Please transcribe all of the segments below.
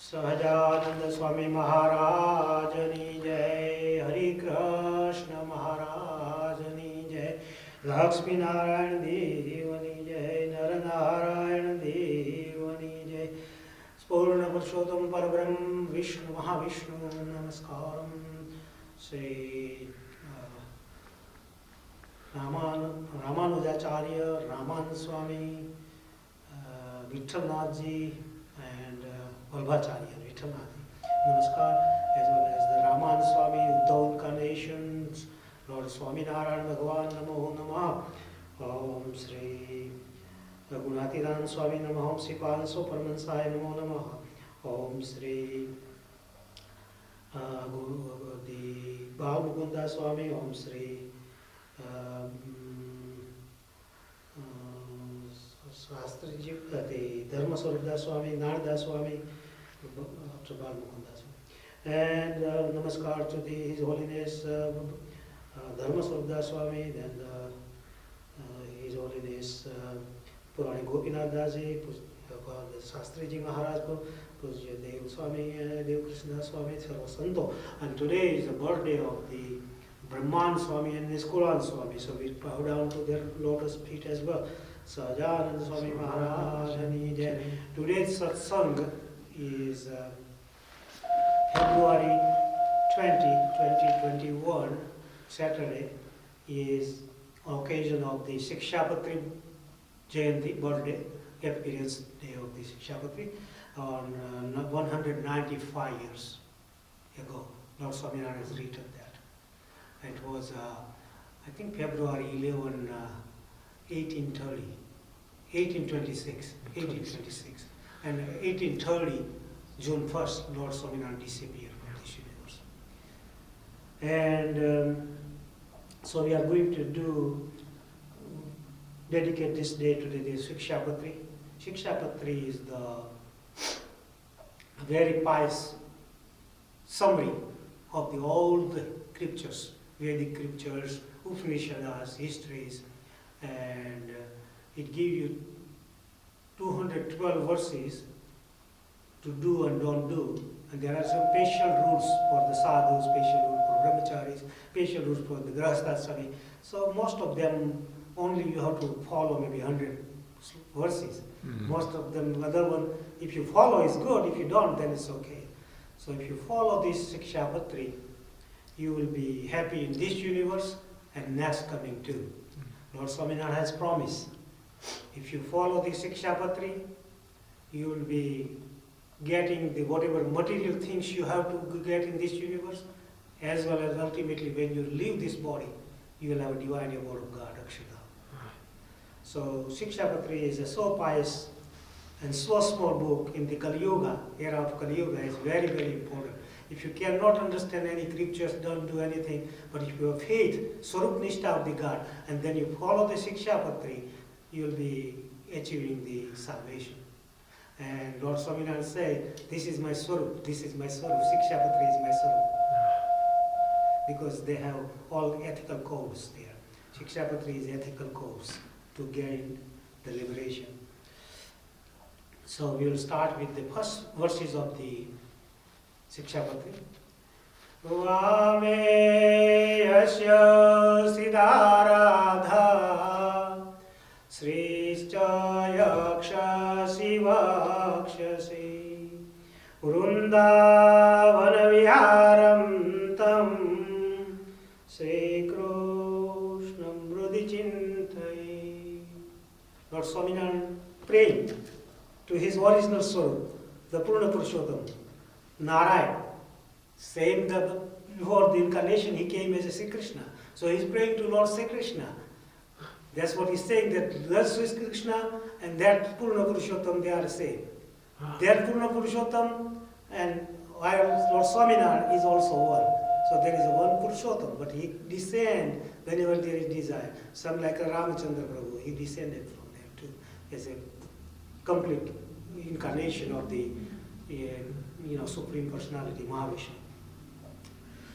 सहजानंद स्वामी महाराजनी जय, हरि कृष्ण महाराजनी जय, लक्ष्मी नारायण देवनी जय, नर नारायण देवनी जय, पूर्ण पुरुषोत्तम परब्रह्म विष्णु महाविष्णु नमस्कारम। श्री रामानुजाचार्य रामान स्वामी, विठलनाथ जी and Vallabhacharya, Vitthanath. Namaskar, as well as the Raman Swami, Uddhav incarnations, Lord Swami Narayan Bhagavan, Namo Namah. Om Sri Raghunathiran Swami Namah, Om Sri Panso Paramansaya Namo Namah. Om Sri Bal Mukunda Swami, Om Sri Shastriji, the Dharma Swarup Swami, Narada Swami, Bal Mukunda Swami. And Namaskar to His Holiness Dharma Swarup Swami, then His Holiness Purani Gopinath Daji, the Shastriji Maharaj, Pujya Dev Swami, Dev Krishna Swami, Sarva Santo. And today is the birthday of the Brahman Swami and Niskulan Swami, so we bow down to their lotus feet as well. Sahajananda Swami Maharajani Jai. Today's satsang is February 20, 2021, Saturday, is occasion of the Sikshapatri Jayanti, birthday, appearance day of the Sikshapatri, on 195 years ago. Lord Swaminarayan has written that. It was, I think, February 11, 1826, and 1830, June 1st, Lord Swaminarayan disappeared from this universe. And so we are going to dedicate this day to the Sikshapatri. Sikshapatri is the very pious summary of the old scriptures, Vedic scriptures, Upanishads, histories, and it gives you 212 verses to do and don't do. And there are some special rules for the sadhus, special rules for brahmacharis, special rules for the grahasthasrami. So most of them only you have to follow maybe 100 verses. Most of them, other one, if you follow is good, if you don't, then it's okay. So if you follow this Sikshapatri, you will be happy in this universe and next coming too. Lord Swaminarayan has promised. If you follow the Sikshapatri, you will be getting the whatever material things you have to get in this universe, as well as ultimately when you leave this body, you will have a divine abode of God, Akshara. So Sikshapatri is a so pious and so small book in the Kali Yuga, era of Kali Yuga, is very, very important. If you cannot understand any scriptures, don't do anything. But if you have faith, Swarup Nishta of the God, and then you follow the Sikshapatri, you will be achieving the salvation. And Lord Swaminarayan said, this is my Swarup, this is my Swarup, Sikshapatri is my Swarup. Because they have all ethical codes there. Sikshapatri is ethical codes to gain the liberation. So we will start with the first verses of the Sikshapatri. Vame yasya siddharadha srischa yaksha sivakshasi vrundavana viharam tam Lord Swaminarayan praying to his original soul, the Purna Purushottam, Narayan, saying that before the incarnation he came as a Sri Krishna. So he's praying to Lord Sri Krishna. That's what he's saying, that that Sri Krishna and that Purna Purushottam, they are the same. That Purna Purushottam and Lord Swaminarayan is also one. So there is a one Purushottam, but he descends whenever there is desire. Some like a Ramachandra Prabhu, he descended from there too, as a complete incarnation of the Supreme Personality, Mahavishnu.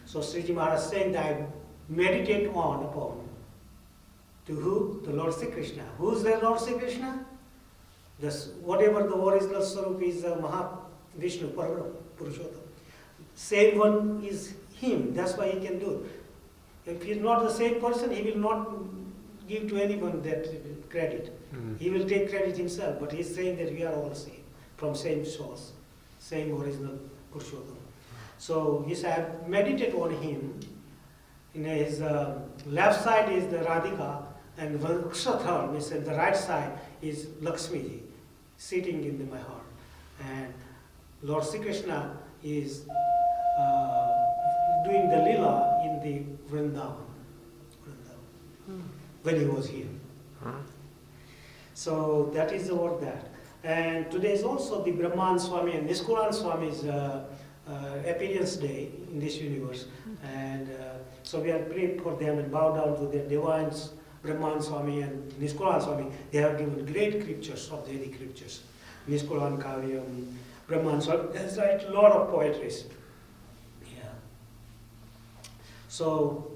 So Sriji Maharaj saying that meditate upon to who? The Lord Sri Krishna. Who is the Lord Sri Krishna? Whatever the original Swarup is Mahavishnu, Purushottam. Same one is him, that's why he can do it. If he is not the same person, he will not give to anyone that credit. He will take credit himself, but he is saying that we are all the same, from same source, same original Purushottam. So he said, meditate on him. In his left side is the Radhika, and Vakshathar, means the right side is Lakshmiji, sitting in my heart. And Lord Sri Krishna is doing the lila in the Vrindavan, when he was here. So that is about that. And today is also the Brahman Swami and Niskolan Swami's appearance day in this universe. And so we are praying for them and bow down to their divines, Brahman Swami and Niskolan Swami. They have given great scriptures of the Vedic scriptures. Niskolan Kavyam, Brahman Swami, that's right, a lot of poetries. Yeah. So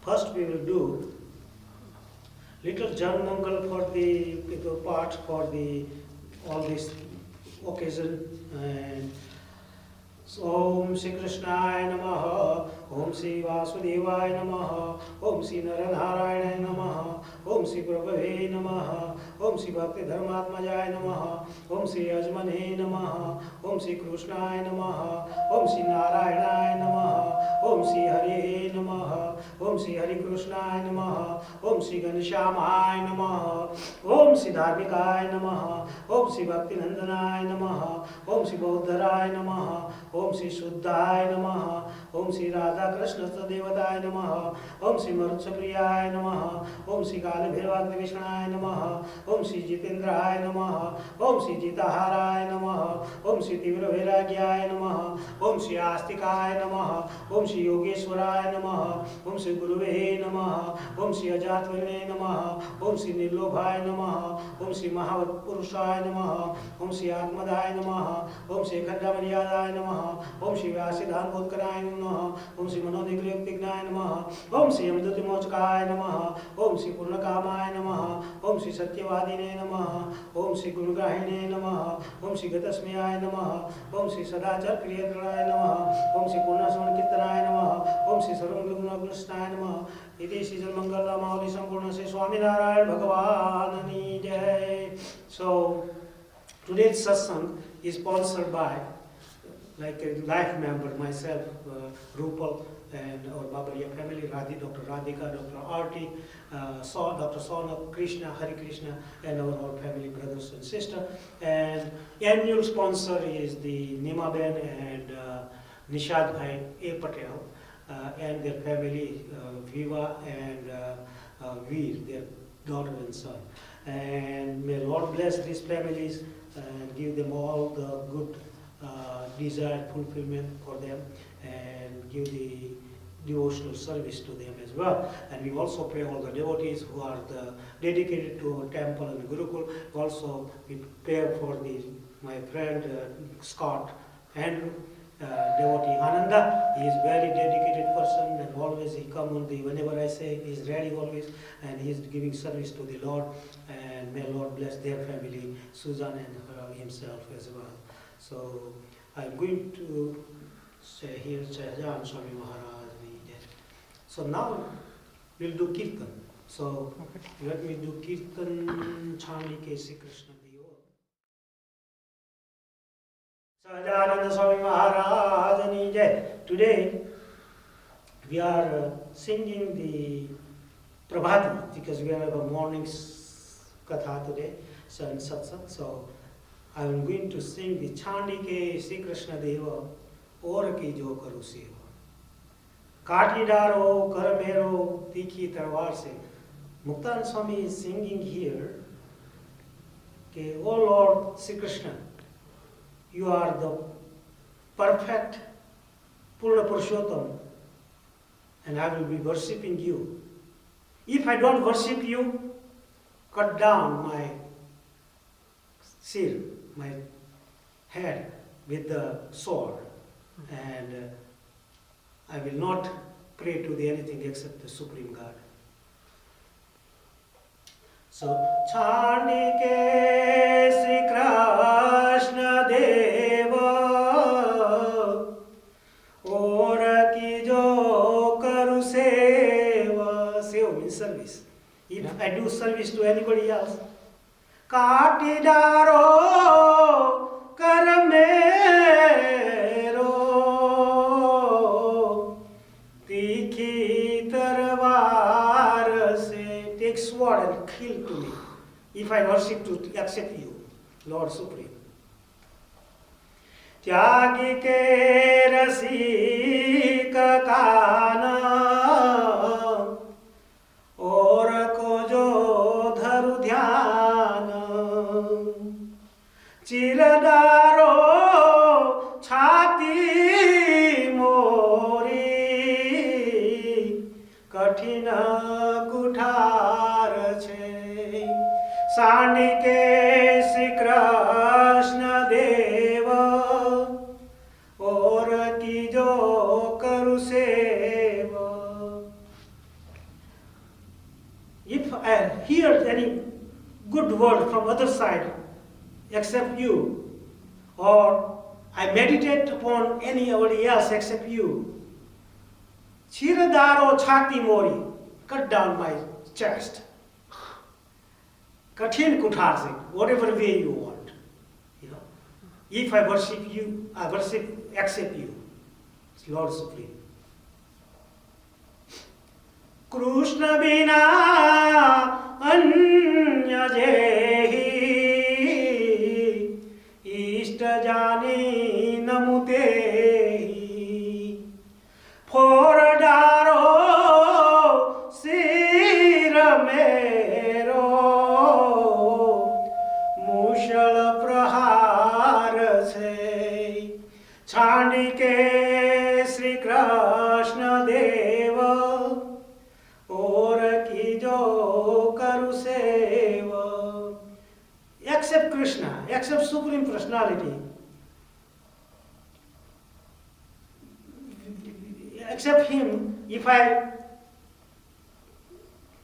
first we will do little Jan Mangal for the part for the all this occasion. And so Om Shri Krishnaya Namaha, Om Shri Vasudevaya Namaha, Om Shri Naranarayana Namaha, Om Shri Prabhave Namaha, Om Shri Bhakti Dharmatmajaya Namaha, Om Shri Ajmane Namaha, Om Shri Krishnaya Namaha, Om Shri Narayana Namaha, Om Shri Hare Namaha, Om Shri Hare Krishnaya Namaha, Om Shri Ganeshamaaya Namaha, Om Shri Dharmikaya Namaha, Om Shri Bhakti Nandanaya Namaha, Om Shri Bodharaya Namaha, Om Shri Shuddhaya Namaha, Om Shri Radha Krishna Devadaya Namaha, Om Shri Marutsapriyaya Namaha, Om Shri Kala Bhirvakti Vishnaya Namaha, Om Shri Jitendraya Namaha, Om Shri Jitaharaya Namaha, Om Shri Tivra Vairagyaya Namaha, Om Shri Astikaya Namaha, Om Shri Yogeshwaraya Namaha, Om Shri Guruve Namaha, Om Shri Ajatvarne Namaha, Om Shri Nirlobhaya Namaha, Om Shri Mahavat Purushaya Namaha, Om Shri Atmadaya Namaha, Om Shri Khandamaryadaya Namaha, Om Shri Vyasidhan Bodkaraya Namaha, Om Shri Manodigriyaktignaya Namaha, Om Shri Amdutimochkaya Namaha, Om Shri Purnakamaya Namaha, Om Shri Satyavadine Namaha, Om Shri Gurugrahine Namaha, Om Shri Gatasmiyaya Namaha, Om Shri Sadachar Kriyatraya Namaha, Om Shri Purnaswan Kirtanaya Namaha, Om Shri Sarvamguna Namaha, Iti Shri Mangala Mauli Sampurna Shri Swaminarayan Bhagavan Jai. So today's satsang is sponsored by like a life member, myself, Rupal, and our Babariya family, Dr. Radhika, Dr. Arti, Dr. Sonam, Krishna, Hari Krishna, and our family brothers and sisters. And annual sponsor is the Nimaben and Nishad Bhai A. Patel, and their family, Viva and Veer, their daughter and son. And may Lord bless these families and give them all the good desired fulfillment for them, and give the devotional service to them as well. And we also pray all the devotees who are dedicated to our temple and Gurukul. Also we pray for my friend Scott Andrew, devotee Ananda. He is very dedicated person, and always he come on whenever I say he is ready always, and he is giving service to the Lord. And may Lord bless their family, Susan and himself as well. So I'm going to say here Sahajan Swami Maharaj. So now we'll do Kirtan. So let me do Kirtan Chani Ke Sri Krishna Deva. Sahajananda Swami Maharaj Jai. Today we are singing the Prabhati because we have a morning katha today, so in satsang. So I'm going to sing the Chandike Sri Krishna Deva Or Ki Jo Karu Seva. Kaati daro kar mero tikhi tarwar se. Muktanand Swami is singing here, okay, O Lord Sri Krishna, you are the perfect Purna Purushottam, and I will be worshipping you. If I don't worship you, cut down my sir, my head with the sword, and I will not pray to anything except the Supreme God. So, Chandike Sri Krishna Deva Or Ki Jo Karu Seva. Seva means service. If I do service to anybody else, Kaati daro kar mero tikhi tarwar se. Take sword and kill to me if I worship to accept you, Lord Supreme. Tyagi ke rasika kana और को जो धरु ध्यान चिरदारो छाती मोरी कठिन कुठार छे सांडिके श्री कृष्ण देव और की जो करु सेवा. If I hear any good word from other side except you, or I meditate upon anybody else except you, Chiradaro Chati Mori, cut down my chest. Kathin Kuthar, whatever way you want. You know, if I worship you, I worship, accept you, Lord Supreme. Krishna bina anya jehi ishta jani namutehi for daro sir mero mushal prahar se Chandike Sri Krishna Deva और की जो करु सेवा. Accept Krishna, accept Supreme Personality. Accept Him. If I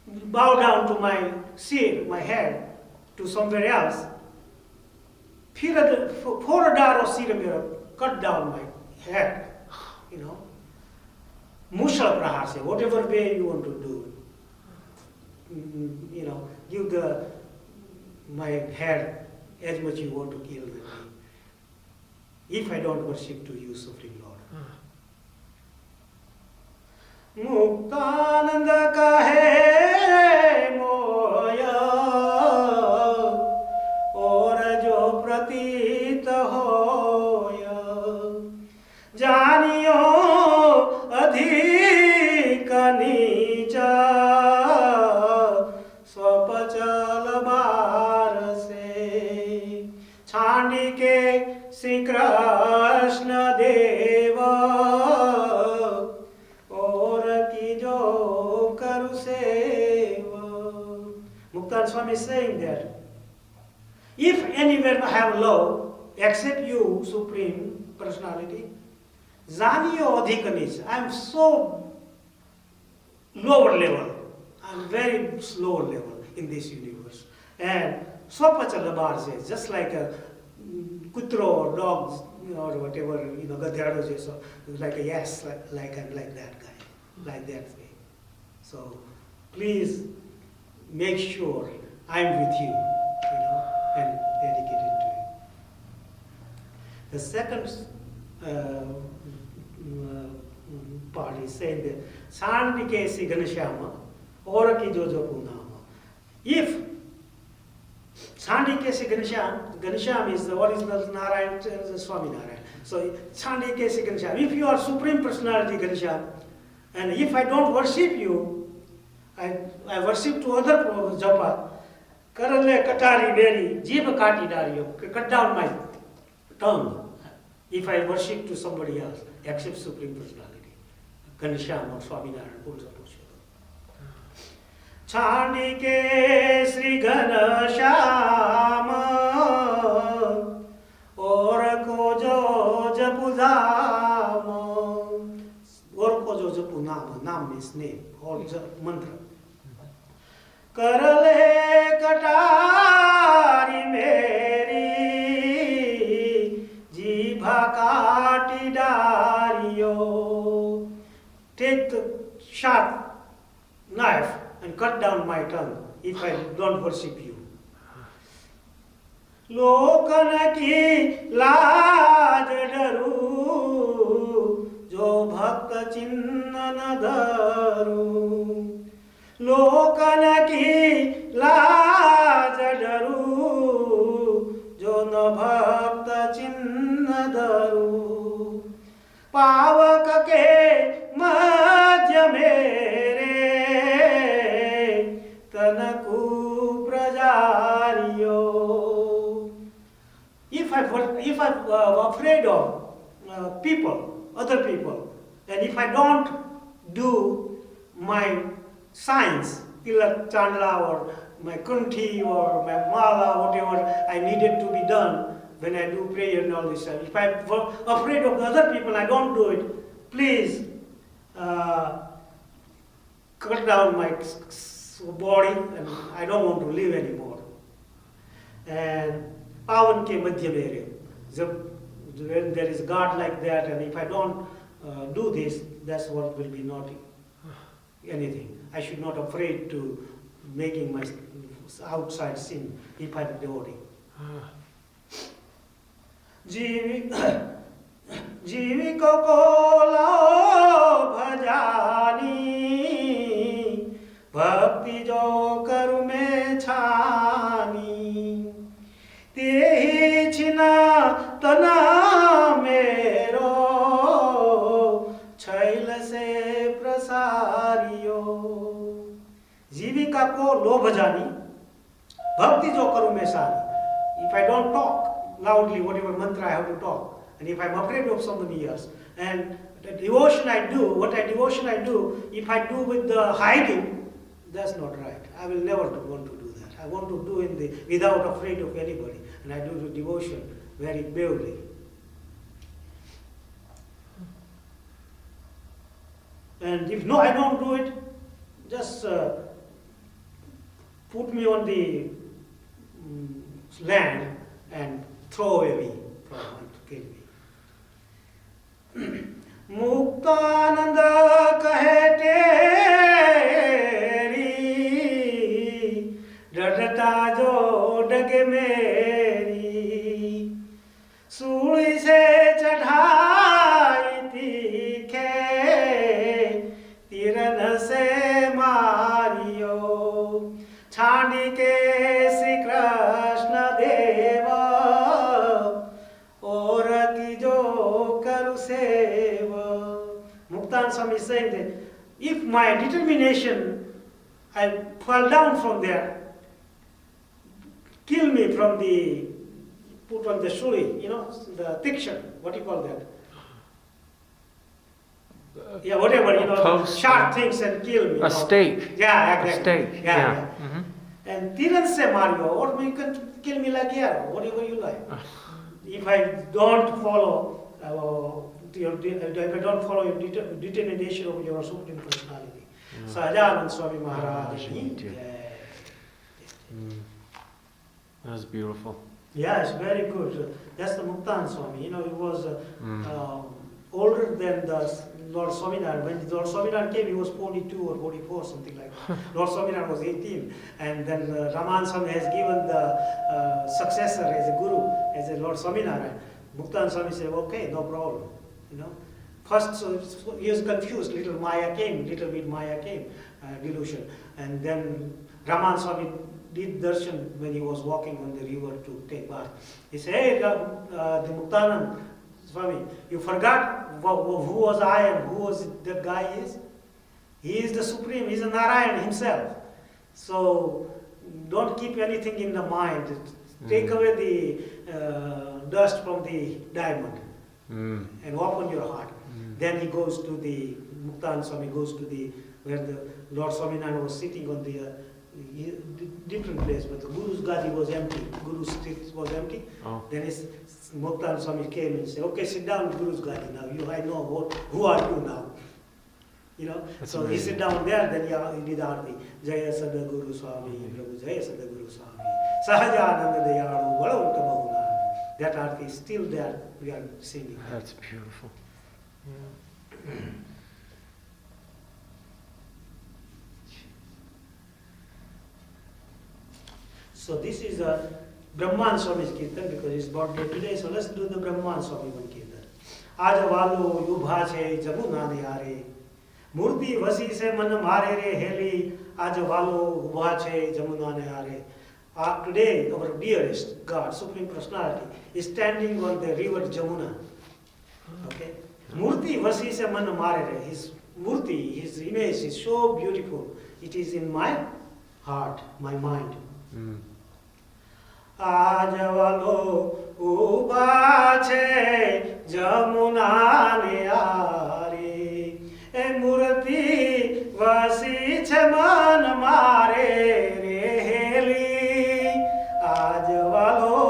bow down to my seat, my head, to somewhere else, Phoradaro Siramira, cut down my head, you know. Mushal Prahar, whatever way you want to do, you know, give my head as much you want to kill me, if I don't worship to you, Supreme Lord. Muktananda kahe moya aur jo pratit hoya janiyo अधिक नीचा स्वपचल बार से छांडिके श्री कृष्ण देव और की जो करु सेवा. Muktanand Swami is saying that if anywhere I have love, except you, Supreme Personality, Zaniyo adhikanis. I am so lower level. I am very lower level in this universe. And swapachalabar says, just like a kutro or dogs, or whatever, Gadhyado says, so like a yes, like that guy, like that way. So please make sure I am with you, and dedicated to you. The second part is saying that Sandike si Ganashyama, Ora ki jo jo punama. If Chandikesi Ganesham, Ganesham is the original Narayan, Swami Narayan. So Chandikesi Ganesham, if you are Supreme Personality Ganesham, and if I don't worship you, I worship to other japa, Karale Katari Beri, Jiva Kati Dario, cut down my tongue if I worship to somebody else, except Supreme Personality, Ganesham or Swami Narayan, Purusha Purushottam. Chandike Sri Ganesham और को जो जपु धाम और को जो जपु नाम नाम means name और मंत्र कर ले कटारी मेरी जीभा काटी Dario. Take the sharp knife and cut down my tongue if I don't worship you. लोकन की लाज डरू जो भक्त चिन्ह न धरू. लोकन की लाज डरू जो न भक्त चिन्ह धरू. पावक के मध्य मेरे तनकु प्रजारियो. If I'm afraid of people, other people, and if I don't do my signs, Tilak Chandla or my kunti or my mala, whatever I needed to be done when I do prayer and all this stuff, if I'm afraid of the other people, I don't do it, please cut down my body and I don't want to live anymore. And Pavan ke madhyam area. When there is God like that, and if I don't do this, that's what will be not anything. I should not afraid to making my outside sin if I'm devotee. जीवी को लाओ भजानी भक्ति जो करु में छानी. तेहि छिना तना मेरो छैल से प्रसारियो. जीविका को लोभ जानी भक्ति जो करूं मैं सारी. If I don't talk loudly whatever mantra I have to talk, and if I'm afraid of somebody else, and the devotion I do, devotion I do, if I do with the hiding, that's not right. I will never want to do that. I want to do without afraid of anybody, and I do the devotion very bravely. And if no, I don't do it, just put me on the land and throw away me to kill me. Muktananda kahe teri डरता जो डगे मेरी. सूली से चढ़ाई तीखे तीरन से Mario. छानी के श्री कृष्ण देव और की जो करु save. Muktan Swami is saying that if my determination, I fall down from there, kill me from the, put on the shuri, the diksha, what do you call that? Yeah, whatever, Post, sharp things and kill me. A stake. Yeah, exactly. A stake, Yeah. Mm-hmm. And Tiran se Mario, or you can kill me like here, whatever you like. If I don't follow if I don't follow your determination of your Supreme Personality. Sahajanand Swami Maharaj. That was beautiful. Yeah, it's very good. That's the Muktan Swami. He was older than the Lord Swaminarayan. When Lord Swaminarayan came, he was 42 or 44, something like that. Lord Swaminarayan was 18. And then Raman Swami has given the successor as a guru, as a Lord Swaminarayan. Muktan Swami said, okay, no problem. First, so he was confused. Little bit Maya came, delusion. And then Raman Swami did darshan when he was walking on the river to take bath. He said, hey, the Muktanand Swami, you forgot who was I and who was that guy is? He is the Supreme, he is a Narayan himself. So don't keep anything in the mind. Take away the dust from the diamond and open your heart. Then he goes to the, Muktanand Swami goes to the, where the Lord Swaminarayan was sitting on the different place, but the Guru's gadi was empty. Guru's seat was empty. Oh. Then Muktanand Swami came and said, okay, sit down, Guru's gadi now. I know who are you now? You know, That's so amazing. he sit down there, then he did Arti. Jaya Sada Guru Swami, Prabhu Jaya Sada Guru Swami, Sahajananda Dayalu, Balavanta Bahuna. That Arti is still there, we are singing. That's beautiful. Yeah. So this is a Brahman Swami's Kirtan because his birthday today, so let's do the Brahman Swami one Kirtan. Aaj valo yubha che jamuna ne aare, murti vasi se man mare re heli, aaj valo yubha che jamuna ne aare. Today, our dearest God, Supreme Personality, is standing on the river Jamuna. Okay? Murti vasi se man mare re. His murti, his image is so beautiful. It is in my heart, my mind. आज वालो उबा छे जमुना ने आरे ए मूर्ति वसी छे मन मारे रे हेली आज वालो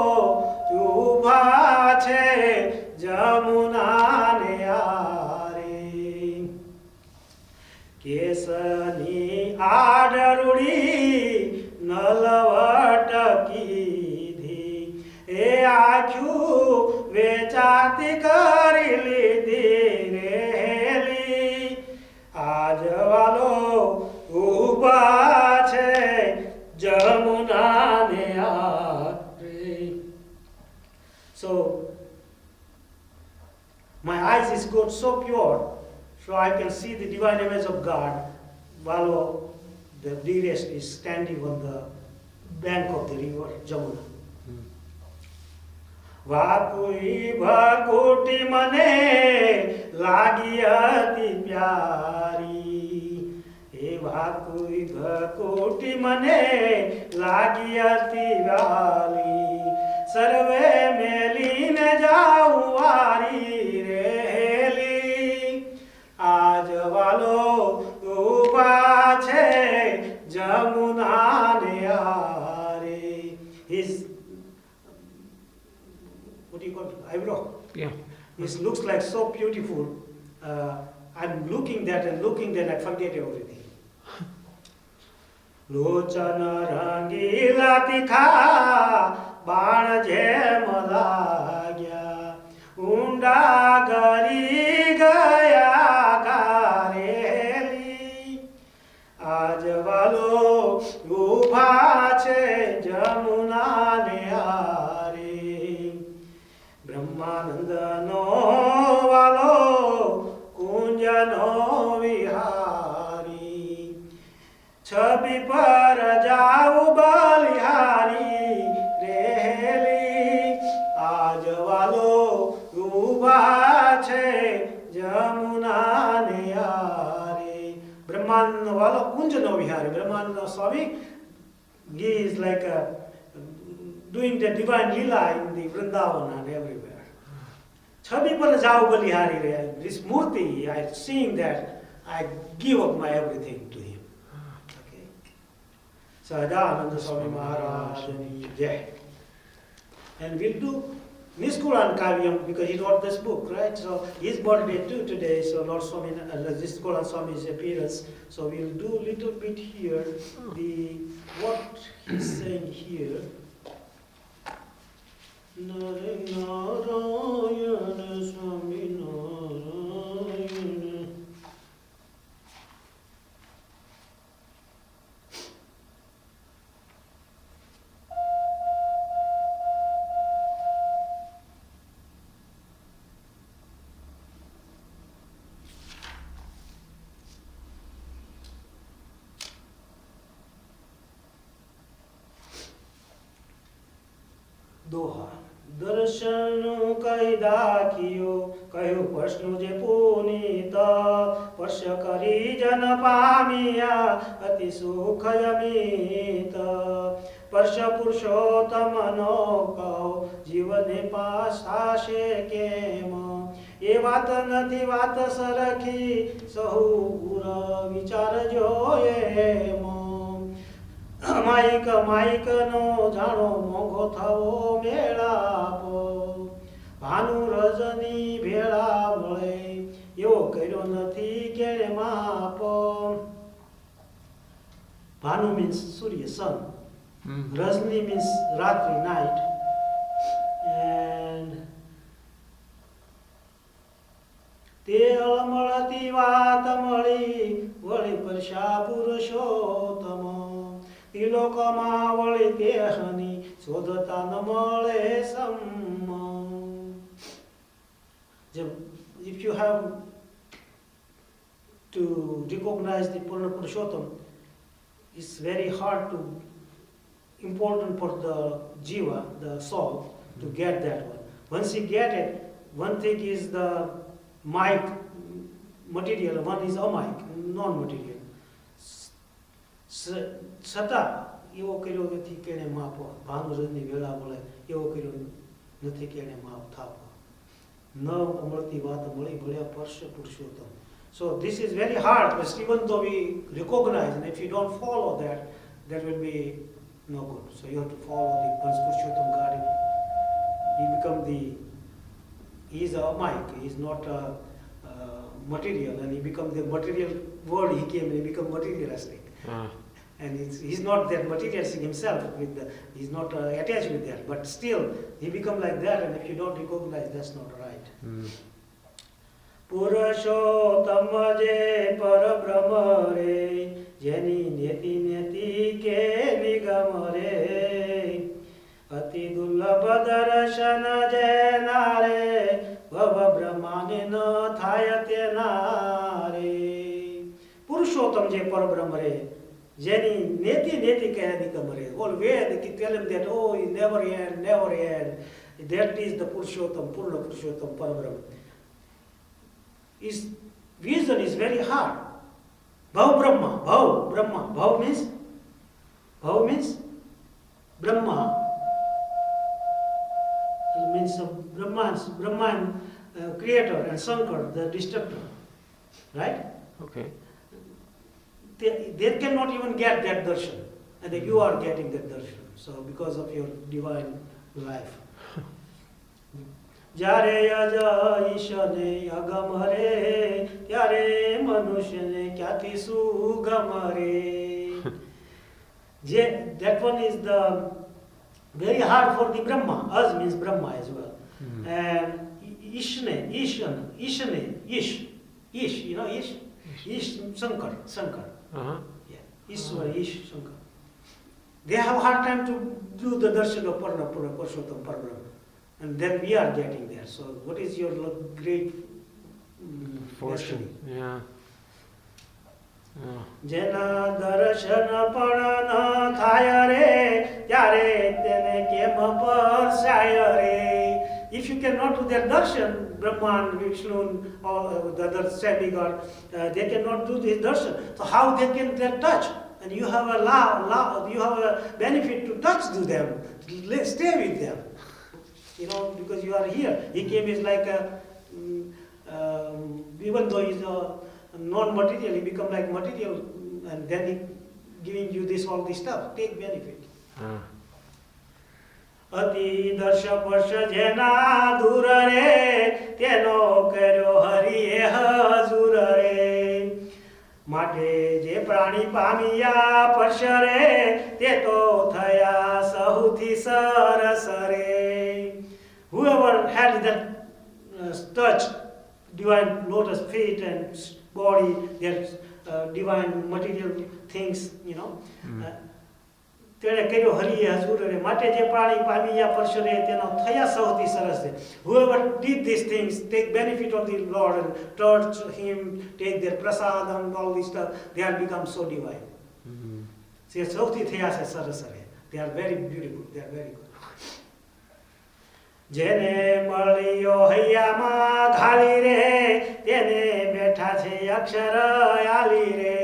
उबा छे जमुना ने आरे केसनी आडरुड़ी नलवटकी ए आँखू वेचाती करी लीधी रेली आज वालो उबा छे जमुना ने आरे. So my eyes is got so pure, so I can see the divine image of God. Valo, the dearest, is standing on the bank of the river Jamuna. वाकुई भकुटी मने लागी अति प्यारी हे वाकुई भकुटी मने लागी अति वाली सर्वे मेली न जाऊ वारी रेली आज वालो उबा छे जमुना ने आरे. His what do you call it? Eyebrow. Yeah. It looks like so beautiful. I'm looking that and looking, then I forget everything. Lochana rangila tikha baan jhem lagya unda gari gaya gareli aaj valo ubha che jamuna ne aare. Brahmananda no valo kunja no vihari छवि पर जाऊ बलिहारी रेली आज वालो उबा छे जमुना ने आरे. Brahmananda valo kunja no vihari. Brahmananda Swami, he is like doing the divine lila in the Vrindavan and everywhere. Chhabi par jau balihari re. This murti, I seeing that, I give up my everything to him. Okay. Sahajananda Swami Maharaj Jai. And we'll do Niskulan Kavyam because he wrote this book, right? So his birthday too today, so Lord Swami, Niskulan Swami's appearance. So we'll do a little bit here, what he's saying here. Narayana Swami Narayana. દોહા દર્શનનું કઈ દાખિયો કહ્યું પ્રશ્ન જે પુનીત સ્પર્શ કરી જન પામ્યા અતિ સુખ અમિત સ્પર્શ પુરુષોત્તમનો કહો જીવને પાસાશે કેમ એ વાત નથી વાત સરખી સહુ ગુર વિચારજો એમ માઈક માઈકનો જાણો મોંઘો થવો મેળાપો ભાનુ રજની ભેળા મળે એવો કર્યો નથી કેળે માપો ભાનુ means સૂર્ય sun રજની means રાત્રિ night and તે અળમળતી વાત મળી વળી પરશા પુરુષોત્તમ ત્રિલોકમાં વળી દેહની શોધતા ન મળે સમ if you have to recognize the Purna Purushottam, it's very hard to important for the jiva, the soul, to get that one. Once you get it, one thing is the mic material, one is amik, non-material. છતાં એવો કર્યો નથી કે એને માપો ભાનુ રજની વેળા મળે એવો કર્યો નથી કે એને માપ થાપો ન મળતી વાત મળી ભળ્યા પરશ Purushottam. So this is very hard, but even though we recognize, and if you don't follow that, that will be no good. So you have to follow the Purushottam God. He become he is a mic, he is not a material, and he become the material word he came and he become materialistic. And he's not that materialistic himself, he's not attached with that, but still he become like that, and if you don't recognize, that's not right. Purushottam જે પરબ્રહ્મ રે જેની નેતિ નેતિ કે નિગમ રે અતિ દુર્લભ દર્શન જેના રે ભવ બ્રહ્માને ન થાય તેના રે પુરુષોત્તમ જે પરબ્રહ્મ રે જેની નેતિ નેતિ કે નિગમ રે all Ved tell him that oh he never end that is the Purushottam, Purna Purushottam Parabrahma. His vision is very hard. Bhav Brahma, Bhav means Brahma. It means Brahman, creator, and Shankar, the destructor. Right? Okay. They cannot even get that darshan, and that you are getting that darshan. So because of your divine life. જ્યારે અજ ઈશને અગમ રે ત્યારે મનુષ્યને ક્યાંથી સુગમ રે that one is the very hard for the Brahma. Az means Brahma as well. And Ish, you know Ish? Ish, Shankar. Yeah, Ishwar, Ish, Shankar. They have a hard time to do the darshan of Purna Purushottam Parabrahma. And then we are getting there. So what is your great fortune? Yeah. જેના દર્શન પણ ન થાય રે ત્યારે તેને કેમ પરસાય રે. If you cannot do their darshan, Brahman, Vishnu, or the other semi-god, they cannot do this darshan. So how they can touch? And you have a you have a benefit to touch to them, stay with them. You know, because you are here. He came is like even though he's non-material, he become like material, and then he giving you all this stuff. Take benefit. અતિ દર્શ પરશ જેના દૂર રે તેનો કર્યો હરિએ હજુર રે માટે જે પ્રાણી પામ્યા પરશ રે તે તો થયા સહુથી સરસ રે. Whoever had that touch, divine lotus feet and body, their divine material things, you know, તેણે કર્યો હરિએ હજુર રે માટે જે પ્રાણી પામ્યા પરશ રે તેનો થયા સૌથી સરસ રે. Whoever did these things take benefit of the Lord and touch him, take their prasad and all this stuff, they have become so divine. તે સૌથી થયા છે સરસ રે. They are very beautiful, they are very good. જેને મળ્યો હૈયામાં ઘાલી રે તેને બેઠા છે અક્ષર આલી રે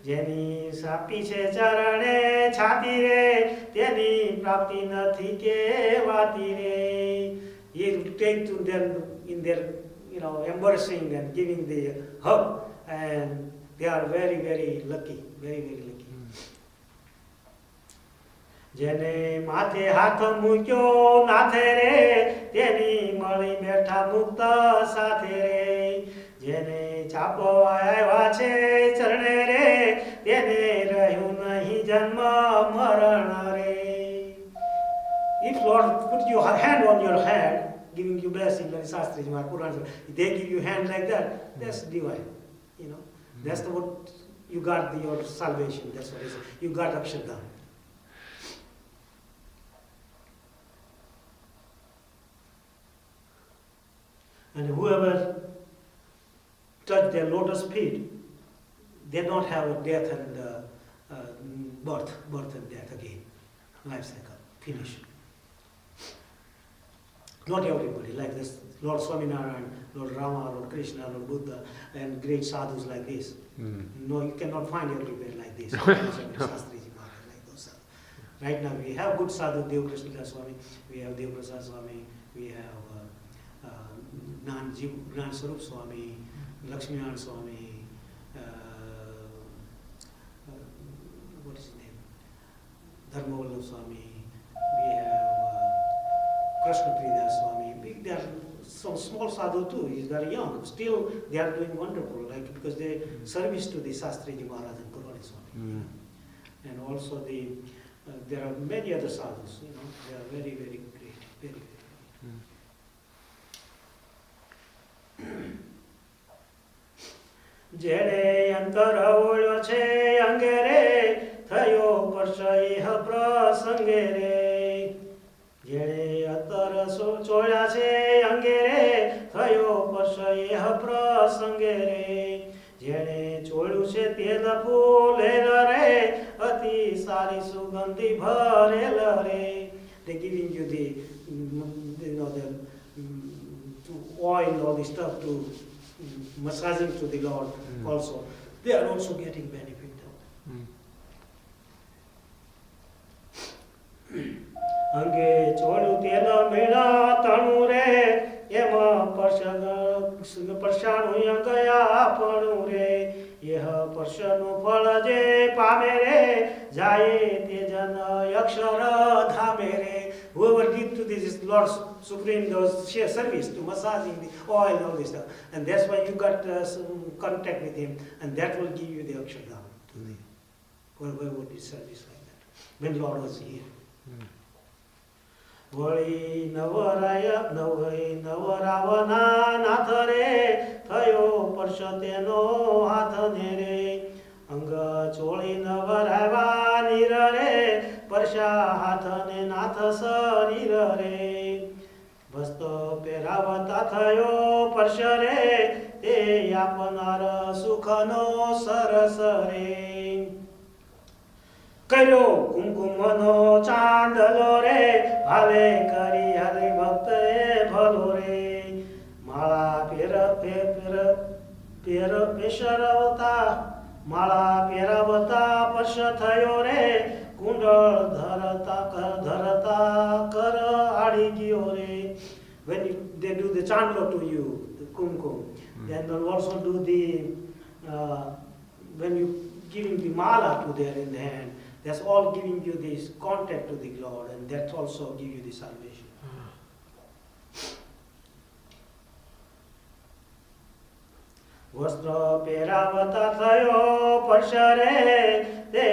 જેની સાપી છે ચરણે છાતી રે તેની પ્રાપ્તિ નથી કેવાતી રે. He will take to them in their embarrassing and giving the hug, and they are very very lucky, very very lucky. જેને માથે હાથ મૂક્યો નાથે રે તેની મળી બેઠા મુક્ત સાથે રે જેને ચાપો આવ્યા છે ચરણે રે તેને રહ્યું નહીં જન્મ મરણ રે. If Lord put your hand on your hand, giving you blessing like Shastriji Maharaj, Puran, they give you hand like that, that's divine, That's what you got your salvation, that's what it is. You got Akshardham. And whoever touch their lotus feet, they don't have a death and birth and death again. Life cycle, finish. Not everybody, like this, Lord Swaminarayan, Lord Rama, Lord Krishna, Lord Buddha, and great sadhus like this. No, you cannot find everywhere like this. Shastriji Maharaj, like those sadhus. Right now we have good sadhus, Devakrishna Swami, we have Devaprasad Swami, we have Gnan Swarup Swami, Lakshminarayan Swami, what is his name? Dharmavallabh Swami, we have Krishna Priya Swami. There are some small sadhu too, he's very young. Still they are doing wonderful, like because they service to the Shastriji Maharaj and Purani Swami. And also there are many other sadhus, they are very, very great, very, very. જેણે અંતર ઓળ્યો છે અંગે રે થયો પરશ ઇહ પ્રસંગે રે જેણે અંતર ચોળ્યા છે અંગે રે થયો પરશ ઇહ પ્રસંગે રે જેણે ચોળ્યું છે તેલ ફૂલેલ રે અતિ સારી સુગંધી ભરેલ રે. They giving you the oil, all the stuff to massaging to the Lord also. They are also getting benefit. અંગે ચોળ્યું તેલ મેળા તણું રે એમાં પરસાણું ગયા આપણું રે એહ પરસનું ફળ જે પામે રે જાય તે જન અક્ષર ધામે રે. Whoever did to this Lord Supreme those share service to massaging the oil and all this stuff, and that's why you got some contact with him, and that will give you the Akshardham to the whoever did service like that when Lord was here. વળી નવરાવના નાથ રે થયો પરશ તેનો હાથ ને રે અંગ ચોળી નવરાવા નીર રે પરશા હાથ ને નાથ શરીર રે વસ્ત પહેરાવતા થયો પરશ રે તે આપનાર સુખનો સરસ રે. કર્યો કુમકુમનો ચાંદલો રે ભાલે કરી હરિ ભક્ત ભલો રે માળા પેશરવતા માળા પહેરાવતા પરશ થયો રે કુંડળ ધરતા કર આડી ગયો રે. When they do the chandlo to you, the kumkum, then they'll also do the when you giving the mala to their in the hand, that's all giving you this contact to the Lord, and that also give you the salvation. વસ્ત્ર પહેરાવતા થયો પરશ રે તે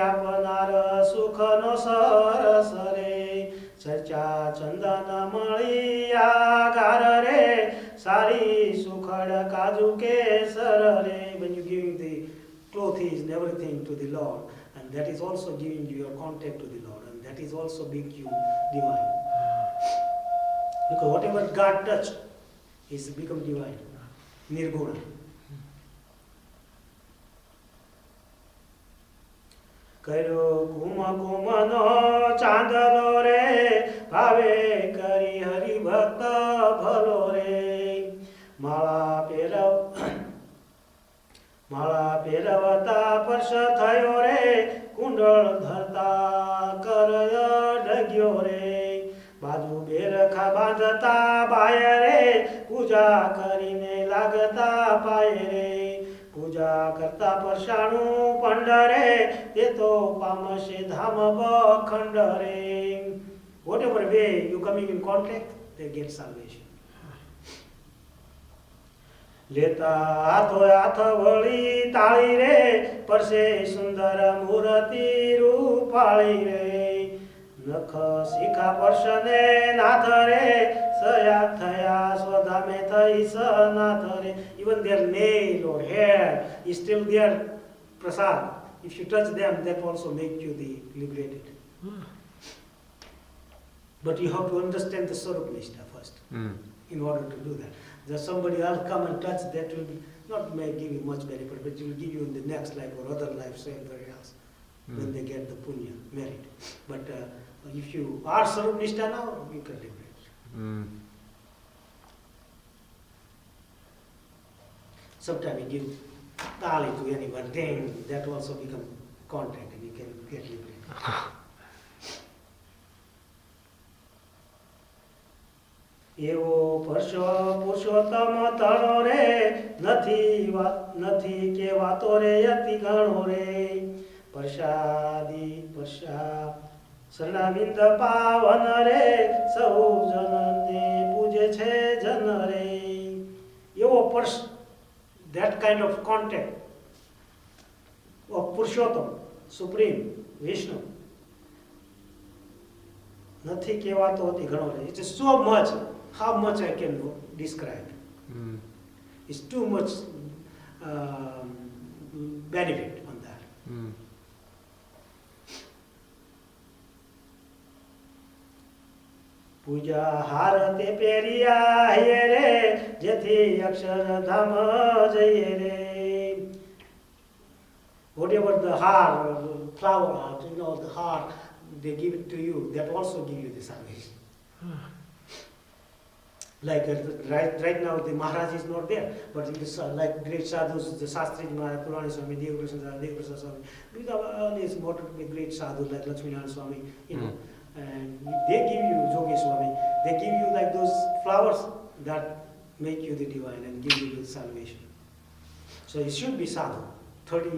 આપનાર સુખનો સરસ રે ચર્ચા ચંદન મળી આગાર રે સારી સુખડ કાજુ કેસર રે. When you giving the clothes and everything to the Lord, and that is also giving you your contact to the Lord, and that is also make you divine. Because whatever God touched is become divine, nirguna. કર્યો કુમ કુમનો ચાંદલો રે ભાવે કરી હરિ વર્ષ થયો રે કુંડળ ધરતા કરય ડગ્યો રે બાજુ બેરખા બાંધતા બાય રે પૂજા કરીને લાગતા પાય રે પૂજા કરતા પરસાણું પંડરે તે તો પામશે ધામ બખંડ રે. Whatever way you coming in contact, they get salvation. લેતા હાથો હાથ વળી તાળી રે પરસે સુંદર મૂર્તિ રૂપાળી રે નખ શિખા પરસને નાથ રે સયા થયા સ્વધામે થઈ સનાથ રે. Even their nail or hair is still their prasad. If you touch them, that also make you the liberated. But you have to understand the Swarup Nishta first in order to do that. There's somebody else come and touch, that will not may give you much benefit, but it will give you in the next life or other life somewhere else when they get the punya merit. But if you are Swarup Nishta now, you can liberate. Sometimes you give tali to anyone, then that also become contact and you can get liberated. એવો પરશો પુરુષોત્તમ તણો રે નથી કેવાતો રે અતિ ઘણો રે પરસાદી પરસા શરણાવિંદ પાવન રે સૌ જનને પૂજે છે જન રે. એવો પરશ, that kind of contact of Purushottam, Supreme, Vishnu, નથી કહેવાતો અતિ ઘણો રે. It is so much. How much I can describe? It's too much benefit on that. પૂજા હાર તે પહેર્યા હે રે જેથી અક્ષરધામ જઈએ રે. Whatever the har, flower, the har, they give it to you, that also give you the salvation. Like right now the Maharaj is not there, but it is like great sadhus, the Shastri Maharaj, Purani Swami, Devaprasad Swami, these are all these great sadhus like Lakshminarayan Swami, and they give you, Jogi Swami, they give you like those flowers that make you the divine and give you the salvation. So it should be sadhu, 30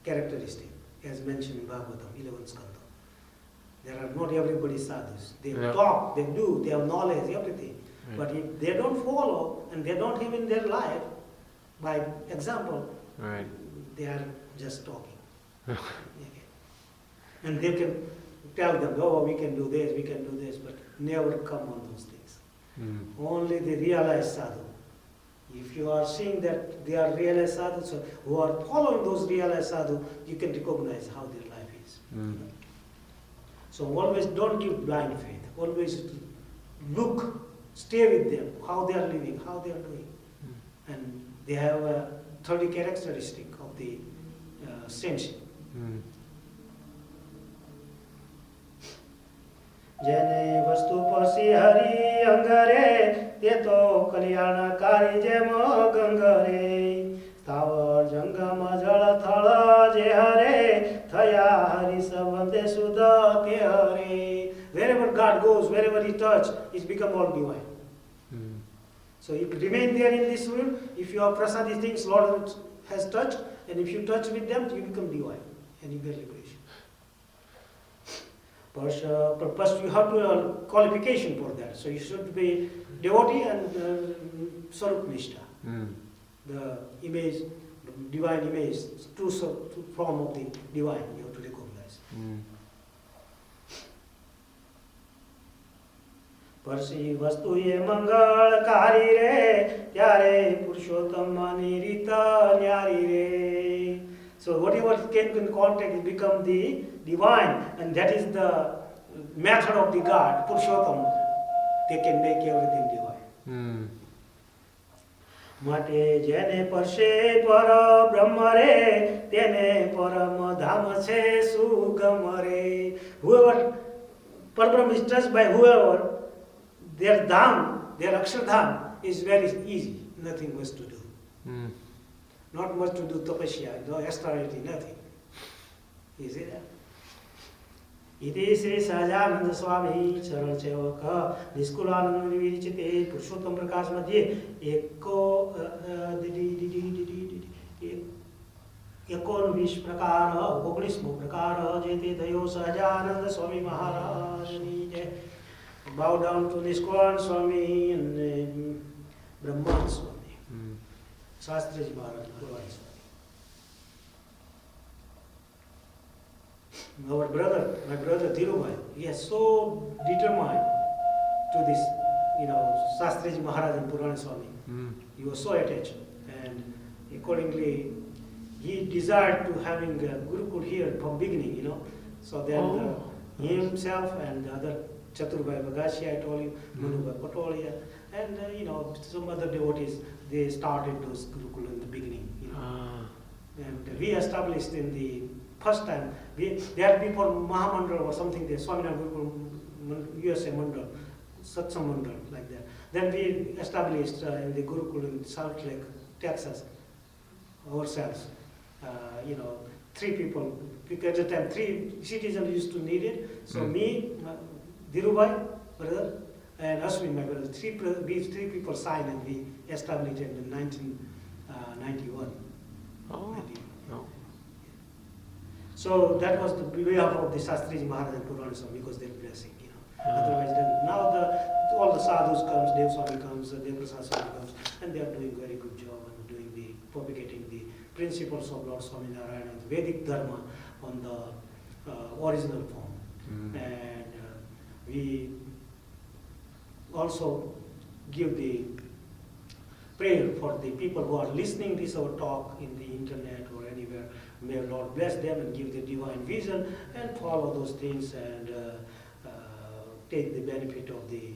characteristics as mentioned in Bhagavatam, 11th Skanda. There are not everybody sadhus. They talk, they do, they have knowledge, everything. But if they don't follow and they don't have in their life, by example, they are just talking. And they can tell them, oh, we can do this, but never come on those things. Only the realized sadhu. If you are seeing that they are realized sadhus who are following those realized sadhu, you can recognize how their life is. So always don't give blind faith. Always look, stay with them, how they are living, how they are doing. And they have a 30 characteristic of the saintship. જેને વસ્તુ પરસી હરી અંગરે તે તો કલ્યાણકારી જેમ ગંગરે સ્થાવર જંગમ જળ થળ જે હરે થયા હરિ સંબંધે સુધ તે હરે. Wherever God goes, wherever He touches, it becomes all divine. So you remain there in this world. If you are prasadi things Lord has touched, and if you touch with them, you become divine and you get liberation. First you have to qualification for that. So you should be devotee and Swarup Nishta. The image, the divine image, true form of the divine you have to recognize. પરસી વસ્તુએ મંગળકારી રે ત્યારે પુરુષોત્તમની રીત ન્યારી રે. So whatever came in contact, it become the divine, and that is the method of the God, Purushottam. They can make everything divine. માટે જેને પરશે પર બ્રહ્મ રે તેને પરમ ધામ છે સુગમ રે. Whoever Parbrahm is touched by whoever, their dham, their akshardham is very easy, nothing much to do. not much to do tapasya, no austerity, nothing. You see that? इति श्री सहजानंद स्वामी चरण सेवक निष्कुलानंद विरचिते पुरुषोत्तम प्रकाश मध्ये एकोनविश प्रकार 19मो प्रकार जेते दयो सहजानंद स्वामी महाराज जय. Bow down to Niskolan Swami and Brahman Swami. Shastriji Maharaj, Guruvai Swami. Our brother, my brother Dhirubhai, he is so determined to this, Shastriji Maharaj and Purana Swami. He was so attached, and accordingly, he desired to having a Gurukul here from beginning, So then he himself and the other Chaturbhai Bagashi, I told you, Manubhai Patolia, and some other devotees, they started those Gurukul in the beginning, And we established in the first time, there before Mahamandal or something, the Swaminarayan Gurukul USA Mandal, Satsang Mandal, like that. Then we established in the Gurukul in Salt Lake, Texas, ourselves. 3 people, because at the time 3 citizens used to need it. So me, Dhirubhai, brother, and Ashwin, my brother, we 3 people signed and we established it in 1991. So that was the behalf of the Shastriji Maharaj and Purana Swami, because their blessing, Otherwise, then now all the sadhus comes, Dev Swami comes, Dev Prasad Swami comes, and they are doing very good job and propagating the principles of Lord Swaminarayan and Vedic Dharma on the original form. And we also give the prayer for the people who are listening this our talk in the internet or anywhere. May Lord bless them and give the divine vision and follow those things and take the benefit of the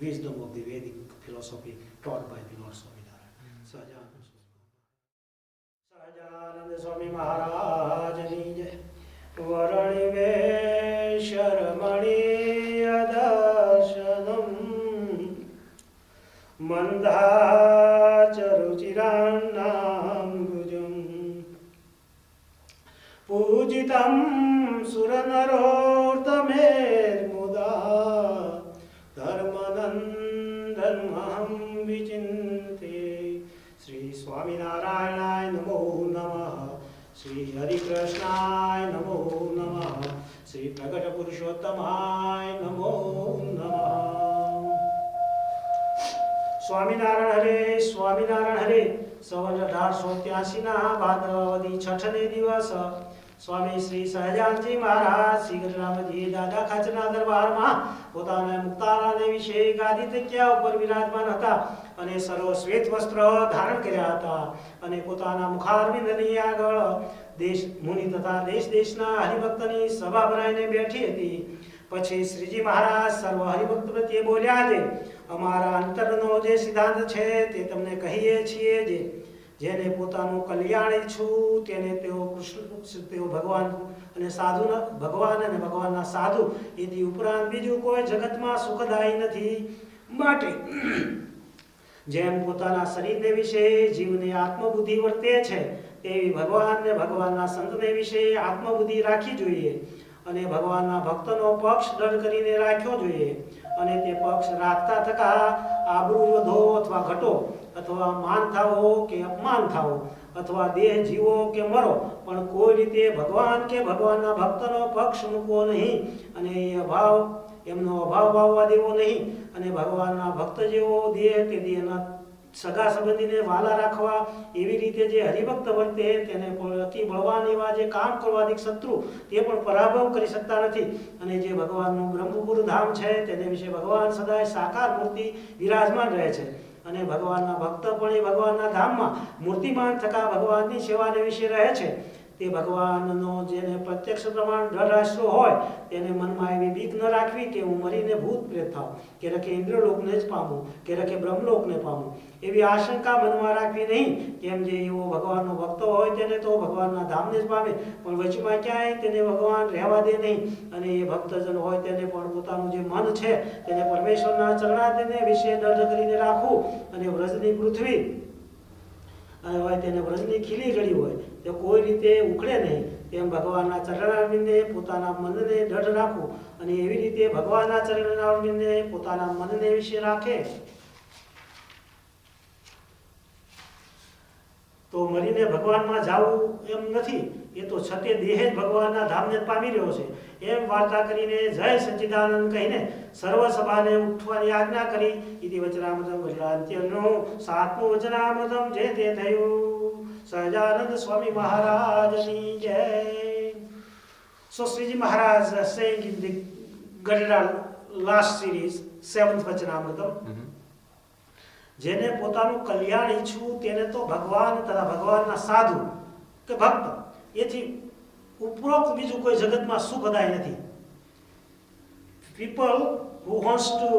wisdom of the Vedic philosophy taught by the Lord Swaminarayan. Sahajananda Swami Maharaj Ni Jai. Varanive Sharamani Adarshanam Mandhacharuchirannambujam Pujitam Suranarortamer Muda Dharmanandan Maham Vichinte. Sri Swaminarayanaya Namo Namaha. Sri Hari Krishnaya Namo Namaha. Sri Pragata Purushottamaya Namo Namaha. Swaminarayan હરે સવન 1883 ભાદ્રવદી છઠને દિવસ સ્વામી શ્રી સહજાનંદજી મહારાજ શ્રી ગજરામજી દાદા ખાચરના દરબારમાં પોતાના મુક્તારાને વિશે ગાદી તક્યા ઉપર વિરાજમાન હતા અને સર્વ શ્વેત વસ્ત્ર ધારણ કર્યા હતા અને પોતાના મુખારવિંદની આગળ દેશ મુનિ તથા દેશ દેશના હરિભક્તની સભા ભરાઈને બેઠી હતી. પછી શ્રીજી મહારાજ સર્વ હરિભક્ત પ્રત્યે બોલ્યા છે, અમારા અંતરનો જે સિદ્ધાંત છે તે તમને કહીએ છીએ, જેને પોતાનું કલ્યાણ ઈચ્છું તેને તેઓ ભગવાન અને સાધુના ભગવાન અને ભગવાનના સાધુ એથી ઉપરાંત બીજું કોઈ જગતમાં સુખદાયી નથી. માટે જેમ પોતાના શરીરને વિશે જીવને આત્મબુદ્ધિ વર્તે છે તેવી ભગવાનને ભગવાનના સંતને વિશે આત્મબુદ્ધિ રાખવી જોઈએ અને ભગવાનના ભક્તનો પક્ષ દૃઢ કરીને રાખ્યો જોઈએ અને તે પક્ષ રાખતા થકા આબરૂ વધો અથવા ઘટો અથવા માન થાવો કે અપમાન થાવો અથવા દેહ જીવો કે મરો પણ કોઈ રીતે ભગવાન કે ભગવાનના ભક્તનો પક્ષ મૂકવો નહીં અને એમનો અભાવ ભાવવા દેવો નહીં અને ભગવાનના ભક્ત જેવો દેહ તે દેહના સગા સંબંધીને વાલા રાખવા એવી રીતે જે હરિભક્ત વર્તે તેને અતિ બળવાન એવા જે કામ કરવાદિક શત્રુ તે પણ પરાભવ કરી શકતા નથી અને જે ભગવાનનું બ્રહ્મપુર ધામ છે તેને વિશે ભગવાન સદાય સાકાર મૂર્તિ વિરાજમાન રહે છે અને ભગવાનના ભક્ત પણ એ ભગવાનના ધામમાં મૂર્તિમાન થકા ભગવાનની સેવાને વિશે રહે છે. તે ભગવાનનો જેને પ્રત્યક્ષ પ્રમાણ દ્રઢ આશરો હોય તેને મનમાં એવી બીક ન રાખવી કે હું મરીને ભૂત પ્રેત થાઉં કે રકે ઇન્દ્રલોકને જ પામું કે રકે બ્રહ્મલોકને પામું એવી આશંકા મનમાં રાખવી નહીં. કેમ જે એવો ભગવાનનો ભક્ત હોય તેને તો ભગવાનના ધામને જ પામે પણ વચમાં ક્યાંય તેને ભગવાન રહેવા દે નહીં અને એ ભક્તજન હોય તેને પણ પોતાનું જે મન છે તેને પરમેશ્વરના ચરણારવિંદને વિશે દૃઢ કરીને રાખવું અને વ્રજની પૃથ્વી અને હોય તેને વ્રજની ખીલી ગળી હોય તે કોઈ રીતે ઉખડે નહીં તેમ ભગવાનના ચરણારવિંદે પોતાના મનને દૃઢ રાખવું અને એવી રીતે ભગવાનના ચરણારવિંદે પોતાના મનને વિશે રાખે તો મરીને ભગવાનમાં જવું એમ નથી, એ તો છતે દેહ જ ભગવાનના ધામને પામી રહ્યો છે એમ વાર્તા કરીને જય સચ્ચિદાનંદ કહીને સર્વ સભાને ઉઠવાની આજ્ઞા કરી. ઇતિ વચનામૃતમ વચનાંત્યનું 7મું વચનામૃતમ જે તે થયું. સહજાનંદ સ્વામી મહારાજની જય. So Sriji Maharaj saying in the Gadara last series, 7th Vachanamritam, જેને પોતાનું કલ્યાણ ઈચ્છવું તેને તો ભગવાન તથા ભગવાનના સાધુ કે ભક્ત એથી ઉપરોક્ત બીજું કોઈ જગતમાં સુખદાય નથી. People who wants to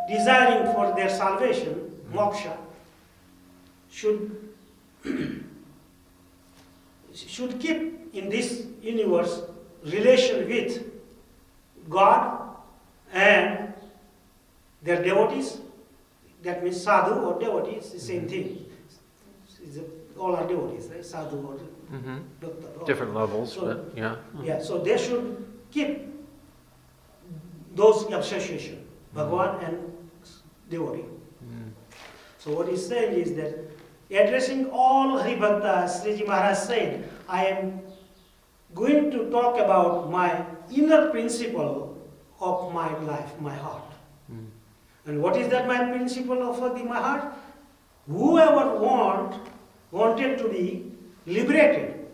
desiring for their salvation, moksha, should keep in this universe relation with God and their devotees. That means sadhu or devotee is the same thing. All are devotees, right? Sadhu or bhakta. Different levels, So, but yeah. Yeah, so they should keep those association, Bhagavan and devotee. So what he's saying is that addressing all Hari Bhaktas, Sriji Maharaj said, I am going to talk about my inner principle of my life, my heart. And what is that my principle of my heart? Whoever wanted to be liberated,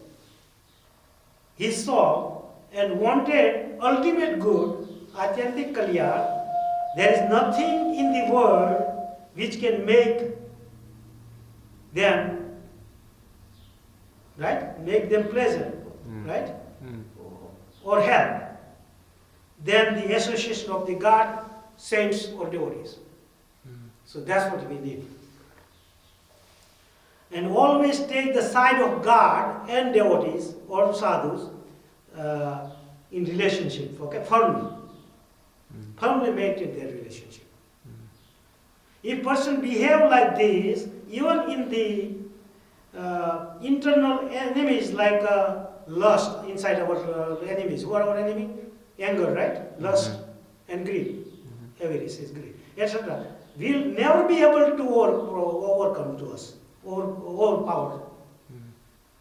his soul, and wanted ultimate good, Atyantik Kalyan, there is nothing in the world which can make them, right? Make them pleasant, right? Or help. Then the association of the God, saints or devotees. So that's what we need. And always take the side of God and devotees or sadhus in relationship, okay, firmly. Firmly maintain their relationship. If person behave like this, even in the internal enemies like lust inside our enemies. Who are our enemy? Anger, right? Lust and greed. Avarice is greed, etc. Will never be able to overcome to us, or overpower,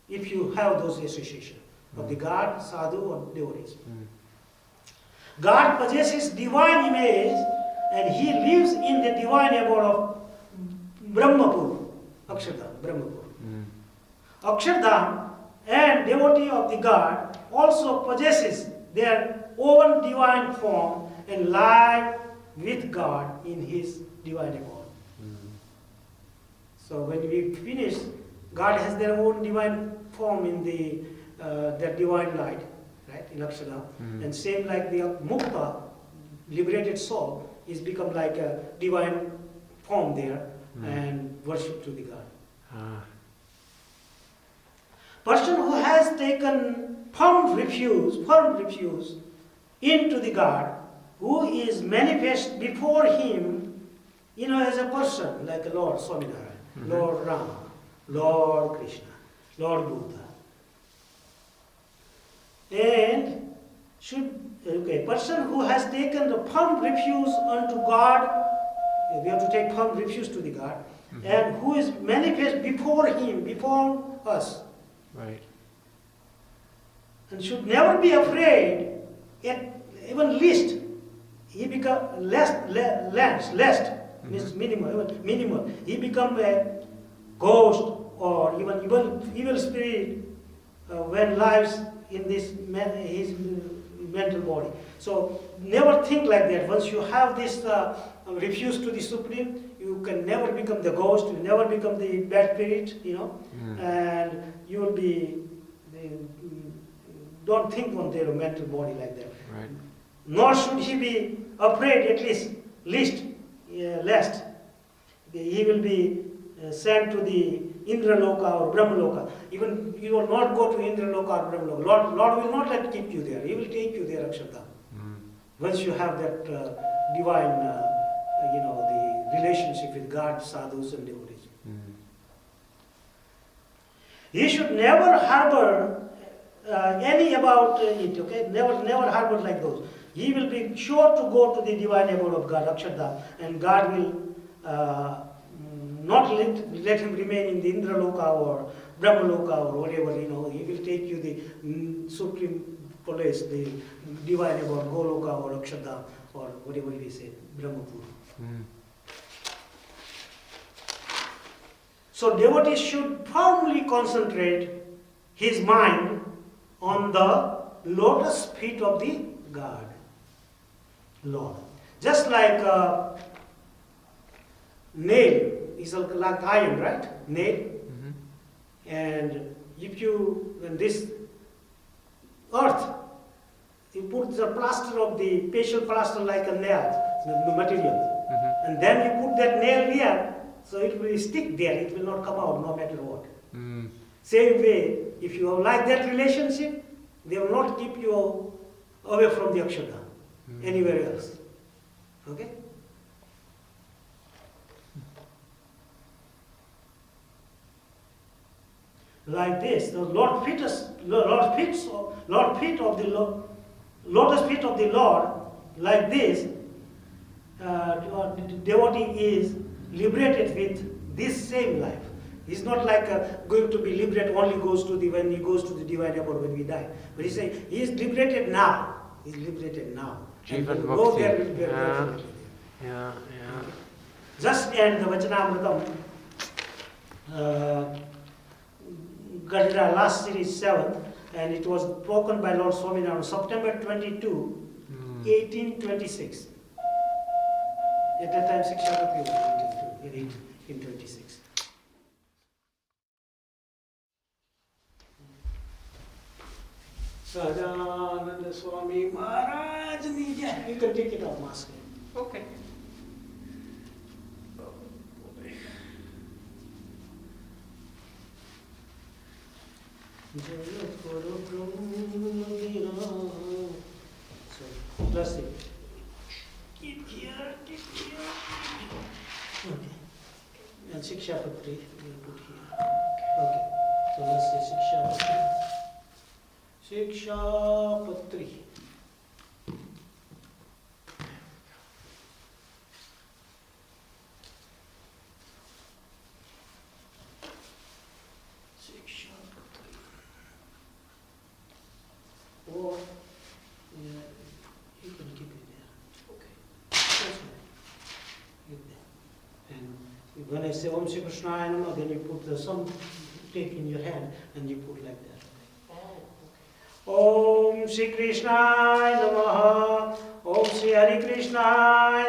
if you have those association of the God, sadhu, or devotees. God possesses divine image, and He lives in the divine abode of Brahmapur, Akshardham, Brahmapur. Akshardham and devotee of the God also possesses their own divine form and live with God in His divine abode. So when we finish, God has their own divine form in their divine light, right, in Akshardham. And same like the Mukta, liberated soul, is become like a divine form there and worship to the God. Person who has taken firm refuse into the God, who is manifest before him, as a person, like Lord Swaminarayan, Lord Rama, Lord Krishna, Lord Buddha. And person who has taken the firm refuse unto God, we have to take firm refuse to the God, and who is manifest before him, before us. Right. And should never be afraid, even least. He become less, means minimal. He become a ghost or even evil spirit when lives in his mental body. So never think like that. Once you have this refuse to the Supreme, you can never become the ghost, you never become the bad spirit, and you will be, don't think on their mental body like that. Right. Nor should he be afraid, at least, lest he will be sent to the Indraloka or Brahmaloka. Even you will not go to Indraloka or Brahmaloka. Lord will not keep you there. He will take you there, Akshardham. Once you have that divine, the relationship with God, sadhus and devotees. He should never harbor any about it, okay? Never harbor like those. He will be sure to go to the divine abode of God, Akshardham, and God will not let him remain in the Indra Loka or Brahma Loka or whatever, He will take you the supreme place, the divine abode, Goloka or Akshardham or whatever we say, Brahmapur. Mm. So devotee should firmly concentrate his mind on the lotus feet of the God, Lord. Just like nail is like iron, right? Nail. Mm-hmm. And when this earth, you put the plaster of the facial plaster like a nail, the material, Mm-hmm. and then you put that nail here, so it will stick there, it will not come out no matter what. Mm. Same way, if you like that relationship, they will not keep you away from the Akshardham, anywhere else. Okay? Like this, the lotus feet of the Lord, like this, devotee is liberated with this same life. He's not like going to be liberated only when he goes to the divine abode when we die. But he's saying he is liberated now. He's liberated now. And Jivan when go Mukti. there will be Yeah. Yeah. Just end the Vachanamritam, Gadira last series 7th, and it was spoken by Lord Swaminarayan on September 22, 1826. At that time, Sikshapati was in 1826. Sajananda Swami Maharaj Ni Jai. You can take it off, mask. Okay. So, plus it. Keep here. Okay. And Sikshapatri, we'll put here. Okay. So let's say Sikshapatri. Sikshapatri. Or, you can keep it there. Okay. That's right. Keep there. And when I say Om Shri Krishna Namaha, then you put some take in your hand and you put like that. Om Shri Krishna Namaha. Om Shri Hari Krishna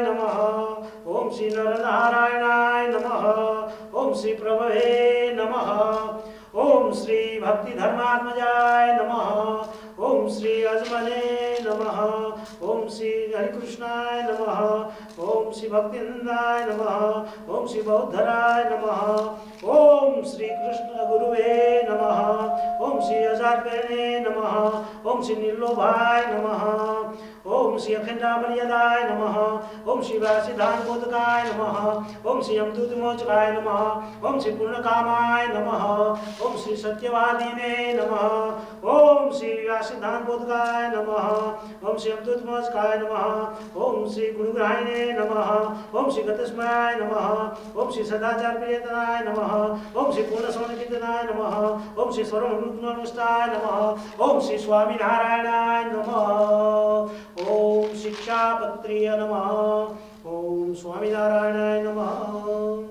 Namaha. Om Shri Naranarayana Namaha. Om Shri Prabhave Namaha. Om Shri Bhakti Dharmatmajaya Namaha. Om Shri Azmane Namaha. Om Shri Hari Krishna Namaha. Om Shri Bhaktinandaya Namaha. Om Shri Bauddharaya Namaha. Om Shri Krishna Guruve Namaha. Om Shri Azarpene Namaha. Om Shri Nilobhaya Namaha. Om Shri Akhindamariyadaya Namaha. Om Shri Vasidhan Bodhakaya Namaha. Om Shri Amdudimochakaya Namaha. Om Shri Purnakamaya Namaha. Om Shri Satyavadine Namaha. Om Shri Vasidhan Bodhakaya Namaha. Om Shri Amdudimochakaya Namaha. Om Shri Gurugrahine Namaha. Om Shri Gatasmaya Namaha. Om Shri Sadachar Priyatanaya Namaha. Om Shri Purnasona Kirtanaya Namaha. Om Shri Swaramrutmanustaya Namaha. Om Shri Swami Narayana Namaha. Om Shikshapatriya Namaha. Om Swami Narayana Namaha.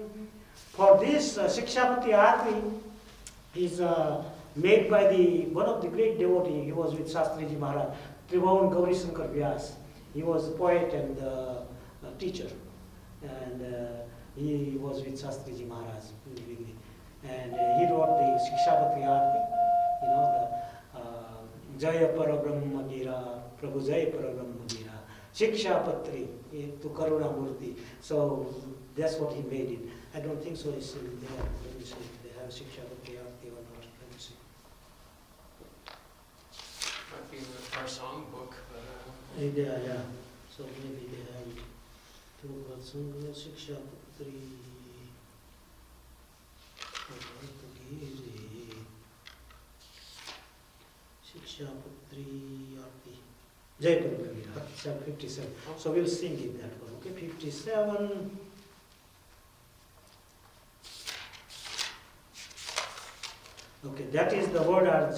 For this Sikshapati Arti is made by one of the great devotee. He was with Shastriji Maharaj, Tribhuvan Gauri Shankar Vyas. He was a poet and teacher, and he was with Shastriji Maharaj. And he wrote the Sikshapati Arti, the Jaya Parabrahma Gira, Prabhu Jaya Parabrahma Gira, Sikshapatri to Karuna Murti. So that's what he made it. I don't think so it's in there. Let me see if they have Sikshapati Arti or not. Let me see. Might be in our song book, but Yeah. So maybe they have it. Sikshapatri. Shikshapatri or the Jaya Parabrahma Gira, 57. So we'll sing it that one. Okay, 57. Okay, that is the word are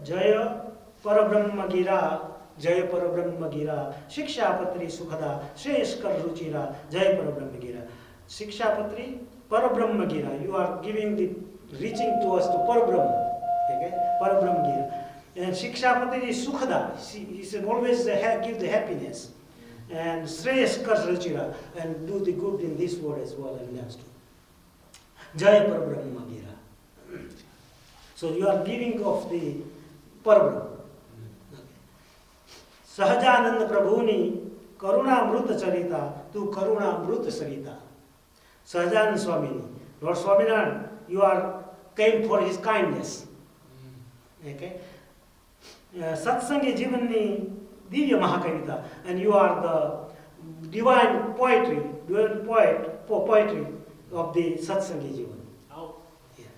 Jaya Parabrahma Gira, Jaya Parabrahma Gira, Shikshapatri Sukhada, Shreyashkar Ruchira, Jaya Parabrahma Gira. Shikshapatri Parabrahma Gira, you are giving the reaching to us to Parabrahma. Okay, Parabrahma Gira. And Shikshapatri is Sukhada, he said always give the happiness. And Shreyashkar Ruchira, and do the good in this world as well and next. Jaya Parabrahma Gira. So you are giving of the Parabrahma. Sahajananda Prabhuni Karunamruta Charita, tu Karunamruta Sarita. Sahajananda Swamini, Lord Swaminarayan, you are came for his kindness. Okay? Satsangi Jivani Divya Mahakavita, and you are the divine poetry, divine poet for poetry of the Satsangi Jivan. Oh. Yeah.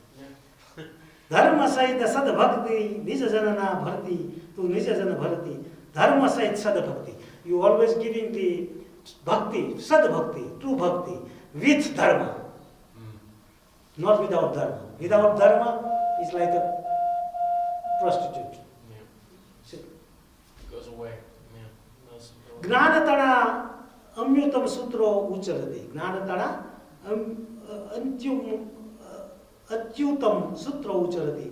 Dharma Sahita Sad Bhakti, Nija Janana Bharti, tu Nija Jana Bharti. Dharma Sahit Sad Bhakti. You always giving the bhakti, Sad Bhakti, true bhakti, with dharma. Not without dharma. Without dharma is like a prostitute. Yeah. It goes away. Yeah. Gnanatana Amyutam Sutro Ucharati. Gnanatana Atyutam Sutro Ucharati.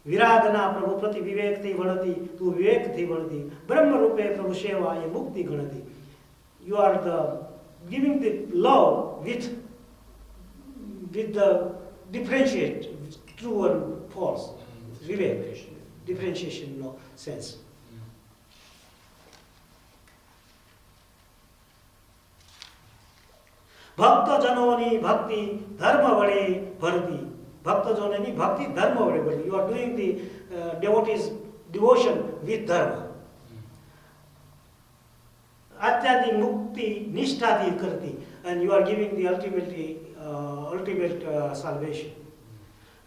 Viradana Prabhu Prati Vivek Thi Vanati, tu Vivek Thi Vanati, Brahma Rupe Prabhu Sheva Ye Mukti Ganati. You are the giving the love with the differentiate true and false. Vivek. Differentiation, no sense. Bhakta Janoni Bhakti Dharma Vade Bharati. Bhakta Janoni Bhakti Dharma Vade Bharati. You are doing the devotees' devotion with dharma. Atyadi Mukti Nishtadi Karti. And you are giving the ultimate salvation.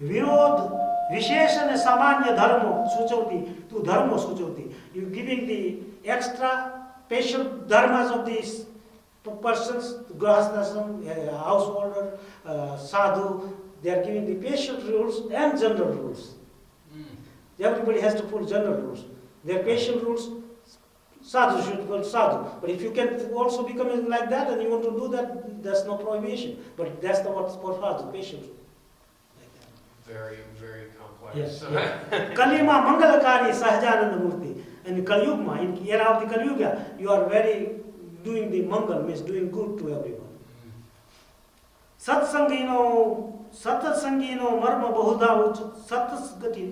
Virod Visheshana Samanya Dharma Suchauti to Dharma Suchauti. You giving the extra special dharmas of these persons, Grahasthasam, householder, sadhu, they are giving the special rules and general rules. Everybody has to follow general rules. Their special rules, sadhu should go sadhu. But if you can also become like that and you want to do that, there's no prohibition. But that's the what's for sadhu, special. Very, very complex. Yes. Kalima Mangalakari Sahajananda Murti. And Kalyugma, in era of the Kalyuga, you are very doing the Mangal, means doing good to everyone. Satsangino Marma Bahuda Satsangati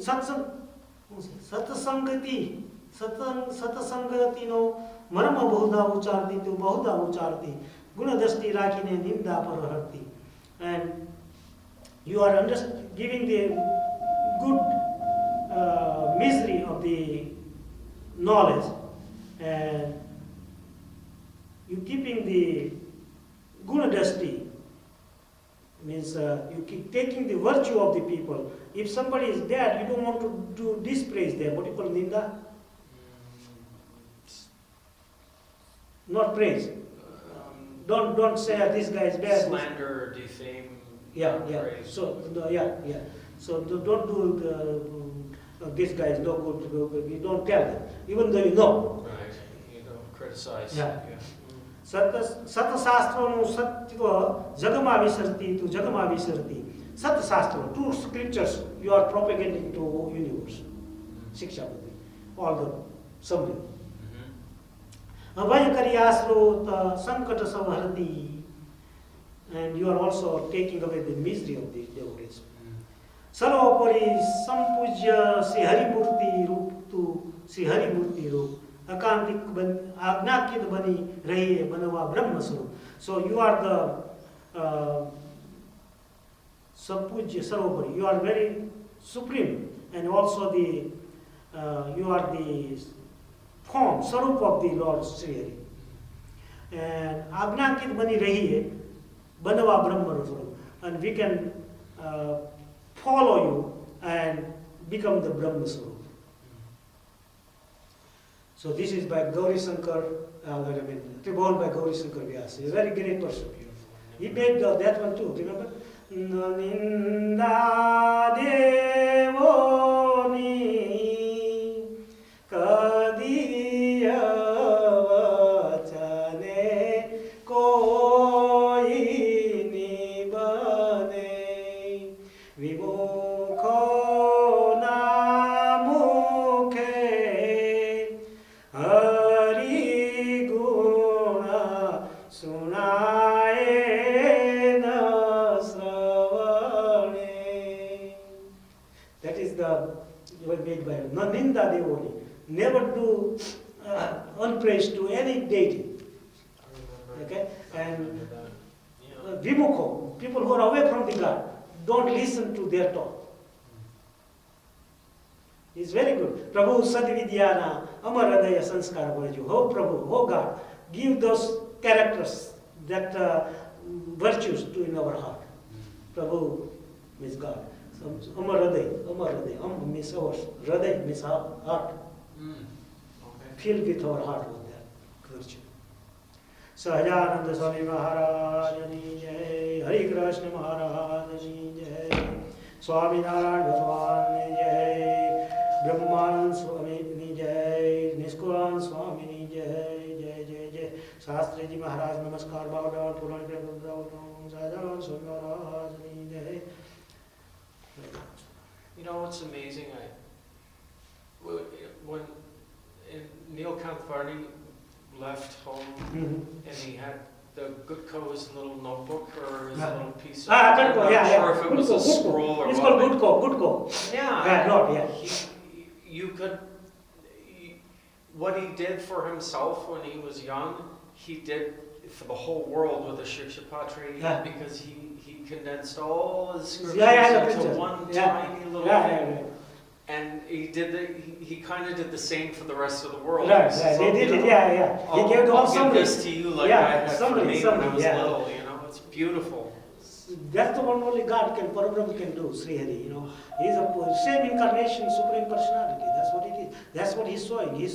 Satasangatino Marma Bahuda Ucharti to Bahuda Ucharti Gunadasti Rakine Nimda Paraharti. And you are giving the good misery of the knowledge, and you keeping the gunadasti, means you keep taking the virtue of the people. If somebody is bad, you don't want to do dispraise them. What do you call ninda? Not praise. Don't say this guy is bad. Slander, defame. Yeah. Praise. So So don't do this guy is no good. You don't tell them, even though you know. Right. You don't criticize. Yeah. Satasastro Satya Jagama Visarti to Jagama Visarti. Satasastro, two scriptures you are propagating to universe. Shikshapati. All the summary. Abhayakariyasro Sankata Samharati. And you are also taking away the misery of the devotees. Sarvapari Sampujya Srihari Murti Rup to Srihari Murti Rup. Akantik Agnakit Bani Rahi Banava Brahma Sarup. So you are the Sampujya Sarvapari. You are very supreme, and also the you are the form, Sarup of the Lord Srihari. And Agnakit Bani Rahi Banava Brahma Sarup. And we can follow you and become the Brahma Sarup. So this is by Gauri Shankar, Tribhuvan by Gauri Shankar Vyas. He's a very great person. He made that one too, remember? Naninda devoni kadiya vachane koi nibane vimukho namukhe hari guna sunaye na sravane. That is the word made by Naninda Devoni. Never do unpraise to any deity. Okay? And Vimukho, people who are away from the God, don't listen to their talk. It's very good. Prabhu Sadvidyana Amaradaya Sanskar Bhaju. Oh Prabhu, oh God, give those characters, that virtues to in our heart. Prabhu means God. So, Amaraday, means our, Raday means heart. Okay. Filled with our heart with that virtue. Sahajananda Swami Maharajani Jai, Hari Krishna Maharajani Jai, Swami Narayan Bhagwan Jai, Brahman Swami Jai, Niskulan Swami Jai, Jai Jai Jai, Shastri Ji Maharaj Namaskar, bow down, Purani Prabhupada, Sahajananda Swami Maharajani Jai. You know what's amazing? When Neelkanth Varney left home and he had the Gutko's little notebook or his little piece of, I'm not sure if it was a scroll or it's what. It's called Gutko. Yeah. You could, what he did for himself when he was young, he did for the whole world with the Shikshapatri because he condensed all his scriptures into one tiny little thing. And he kind of did the same for the rest of the world. Right. They did it, He gave the whole summary. I'll give this to you like I had for me when I was little, it's beautiful. That's the one only God can, Parabrahma can do, Sri Hari, He's a same incarnation, Supreme Personality. That's what it is. That's what he's showing.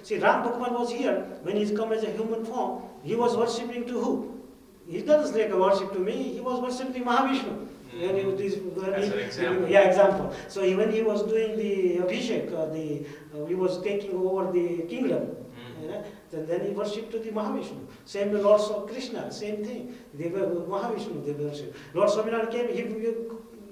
See, Ram Bhagwan was here, when he's come as a human form, he was worshipping to who? He doesn't like a worship to me, he was worshipping Mahavishnu. That's an example. Example. So when he was doing the Abhishek, he was taking over the kingdom. Then he worshipped to the Mahavishnu. Same with Lord Krishna, same thing. They were Mahavishnu, they worshipped. Lord Swaminarayan came, he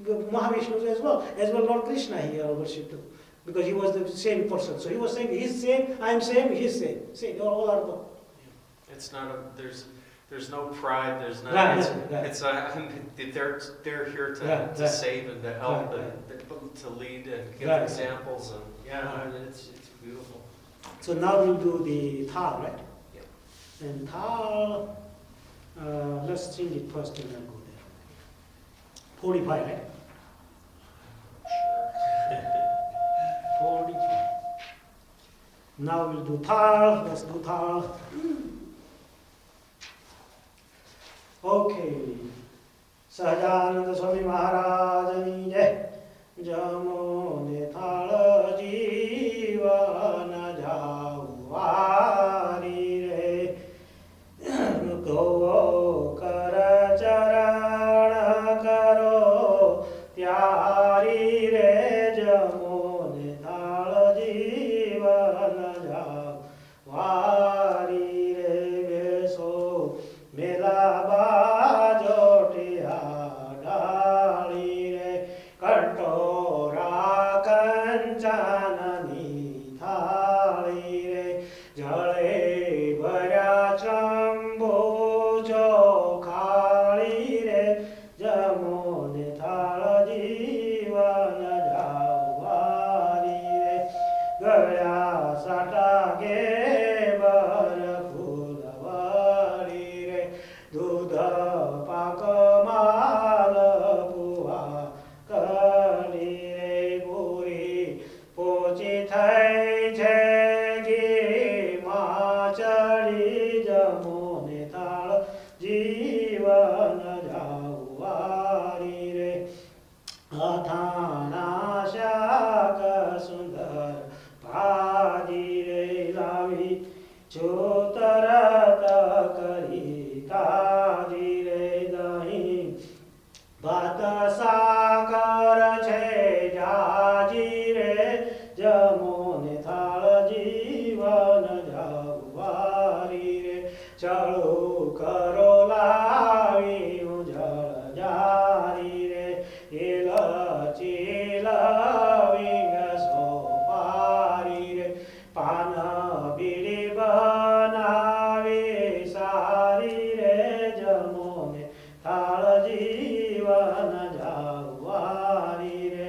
Mahavishnu as well Lord Krishna he worshipped too. Because he was the same person. So he was saying, he's same, I'm same, he's same. Same, all are one. It's not there's no pride, there's not, it's they're here to save and to help and to lead and give examples and it's beautiful. So now we'll do the Thal, right? Yeah. And Thal, let's change it first and then go there. 45, right? Sure. 45. Now we'll do Thal, let's do Thal. Okay. Sahajananda Swami Maharajani Jai, Jamone Thal Jivana Javari Re, Go Kara Charana Karo Tyari Re, Jamone Thal Jivana Javari Re, Beso Mela Jamone Thal Ji ભાત સાકર છે જાજી રે જમો ને થાળ જીવન જાવારી રે ચળો કરો લાવી જળ જારી રે એલચી લવિંગ સોપારી રે પાન બીડી બનાવી સારી રે જમો ને થાળ જીવન જાવારી રે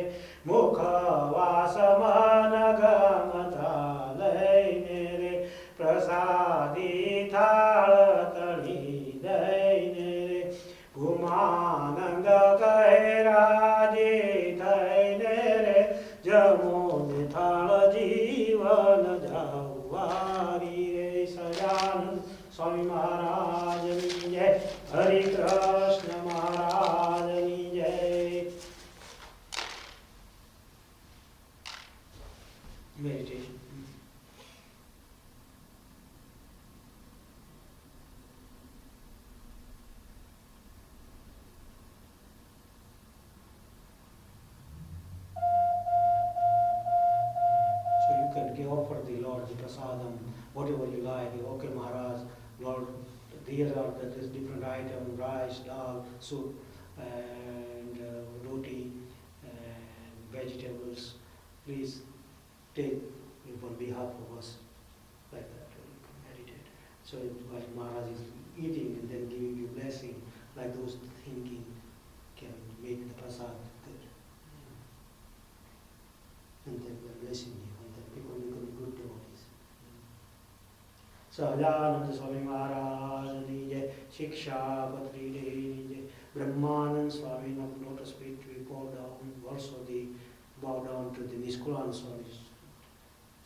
મુખવાસ મન ગમતા લઈને રે પ્રસાદી થાળ તળી દઈને રે ભૂમાનંદ કહે રાજી થઈને રે જમો ને થાળ જીવન જાવારી રે સજાનંદ સ્વામી મહારાજની જય હરિ કૃષ્ણ મહારાજની જય meditation. So you can offer the Lord the prasadam, whatever you like. Okay, Maharaj, Lord, here are this different item, rice, dal, soup, and roti, and vegetables. Please take it on behalf of us, like that. You can meditate. So while Maharaj is eating and then giving you blessing, like those thinking can make the prasad good. And then we are blessing you, and then people become good devotees. Sahajananda Swami Maharaj ni jai, Shiksha Patri ni jai, Brahmanand Swami of Lotus Feet we bow down, also the bow down to the Niskulan Swami,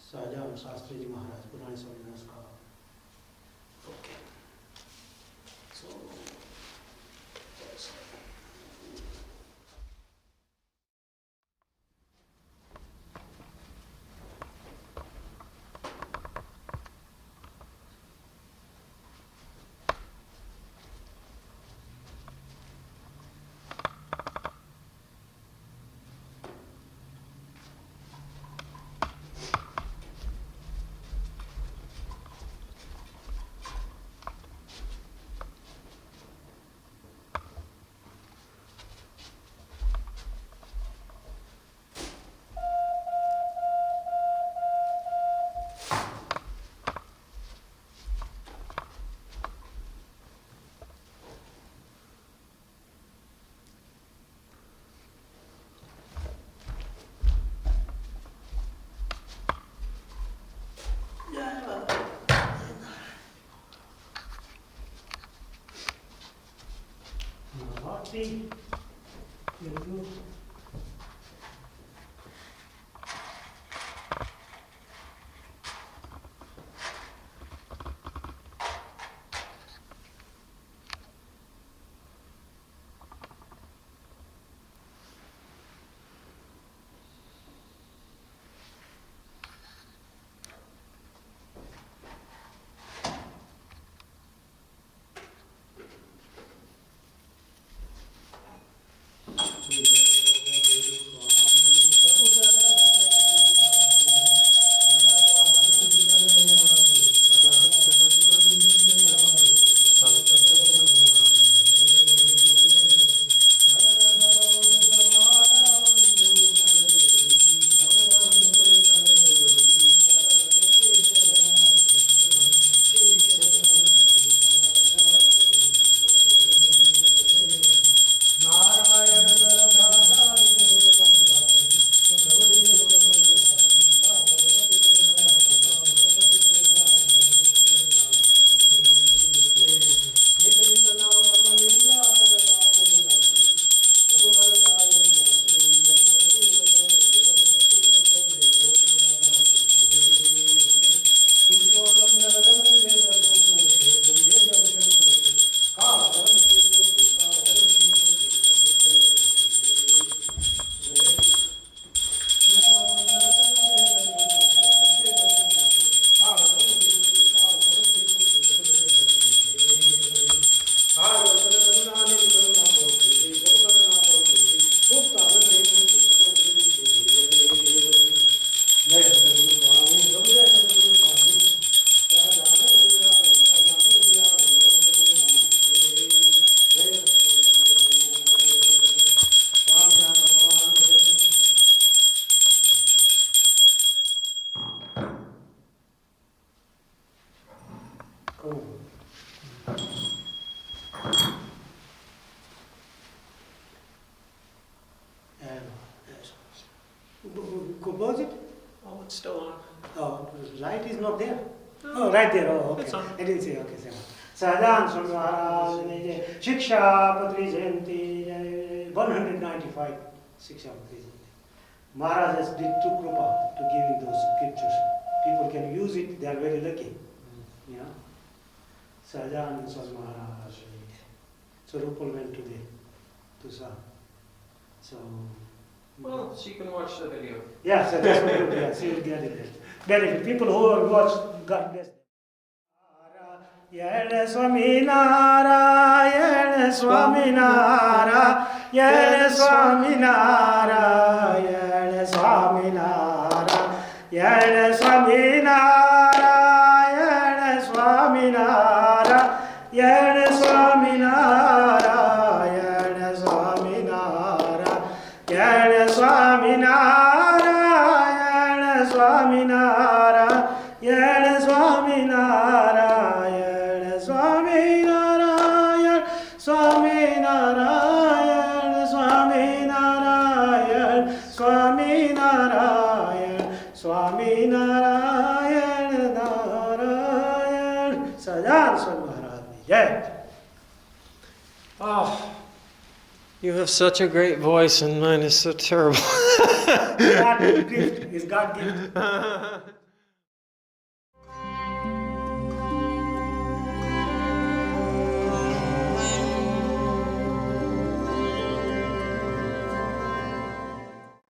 Sahajan Shastri Maharaj, Purani Swami Namaskar. Okay. So, that's it. See, very good. compose it? Oh, it's still on. Oh, light is not there. Oh, right there. Oh, okay. It's on. I didn't see. Okay, Sahajan Swami Maharaj, Shiksha Patri Jayanti, 195 Shiksha Patri Jayanti. Maharaj has did two krupa to giving those scriptures. People can use it. They are very lucky. You know. Sahajan Swami Maharaj. So Rupal went to Sa. So. Well, she can watch the video. Yeah, so that's what you do. Yeah, she will get it. Benefit. People who are watch, God bless them. Narayana Swami Narayana Swami Narayana Swami Narayana Swami Narayana Swami Narayana Swami Narayana Swami Narayana Swami Narayana Swami Narayana Swami Narayana Swami Narayana Swami Narayana Swami Narayana Swami Narayana Swami Narayana Swami Narayana Narayana Sahajan Swami Maharaj. Yeah. Oh, you have such a great voice, and mine is so terrible. God gift is God gift.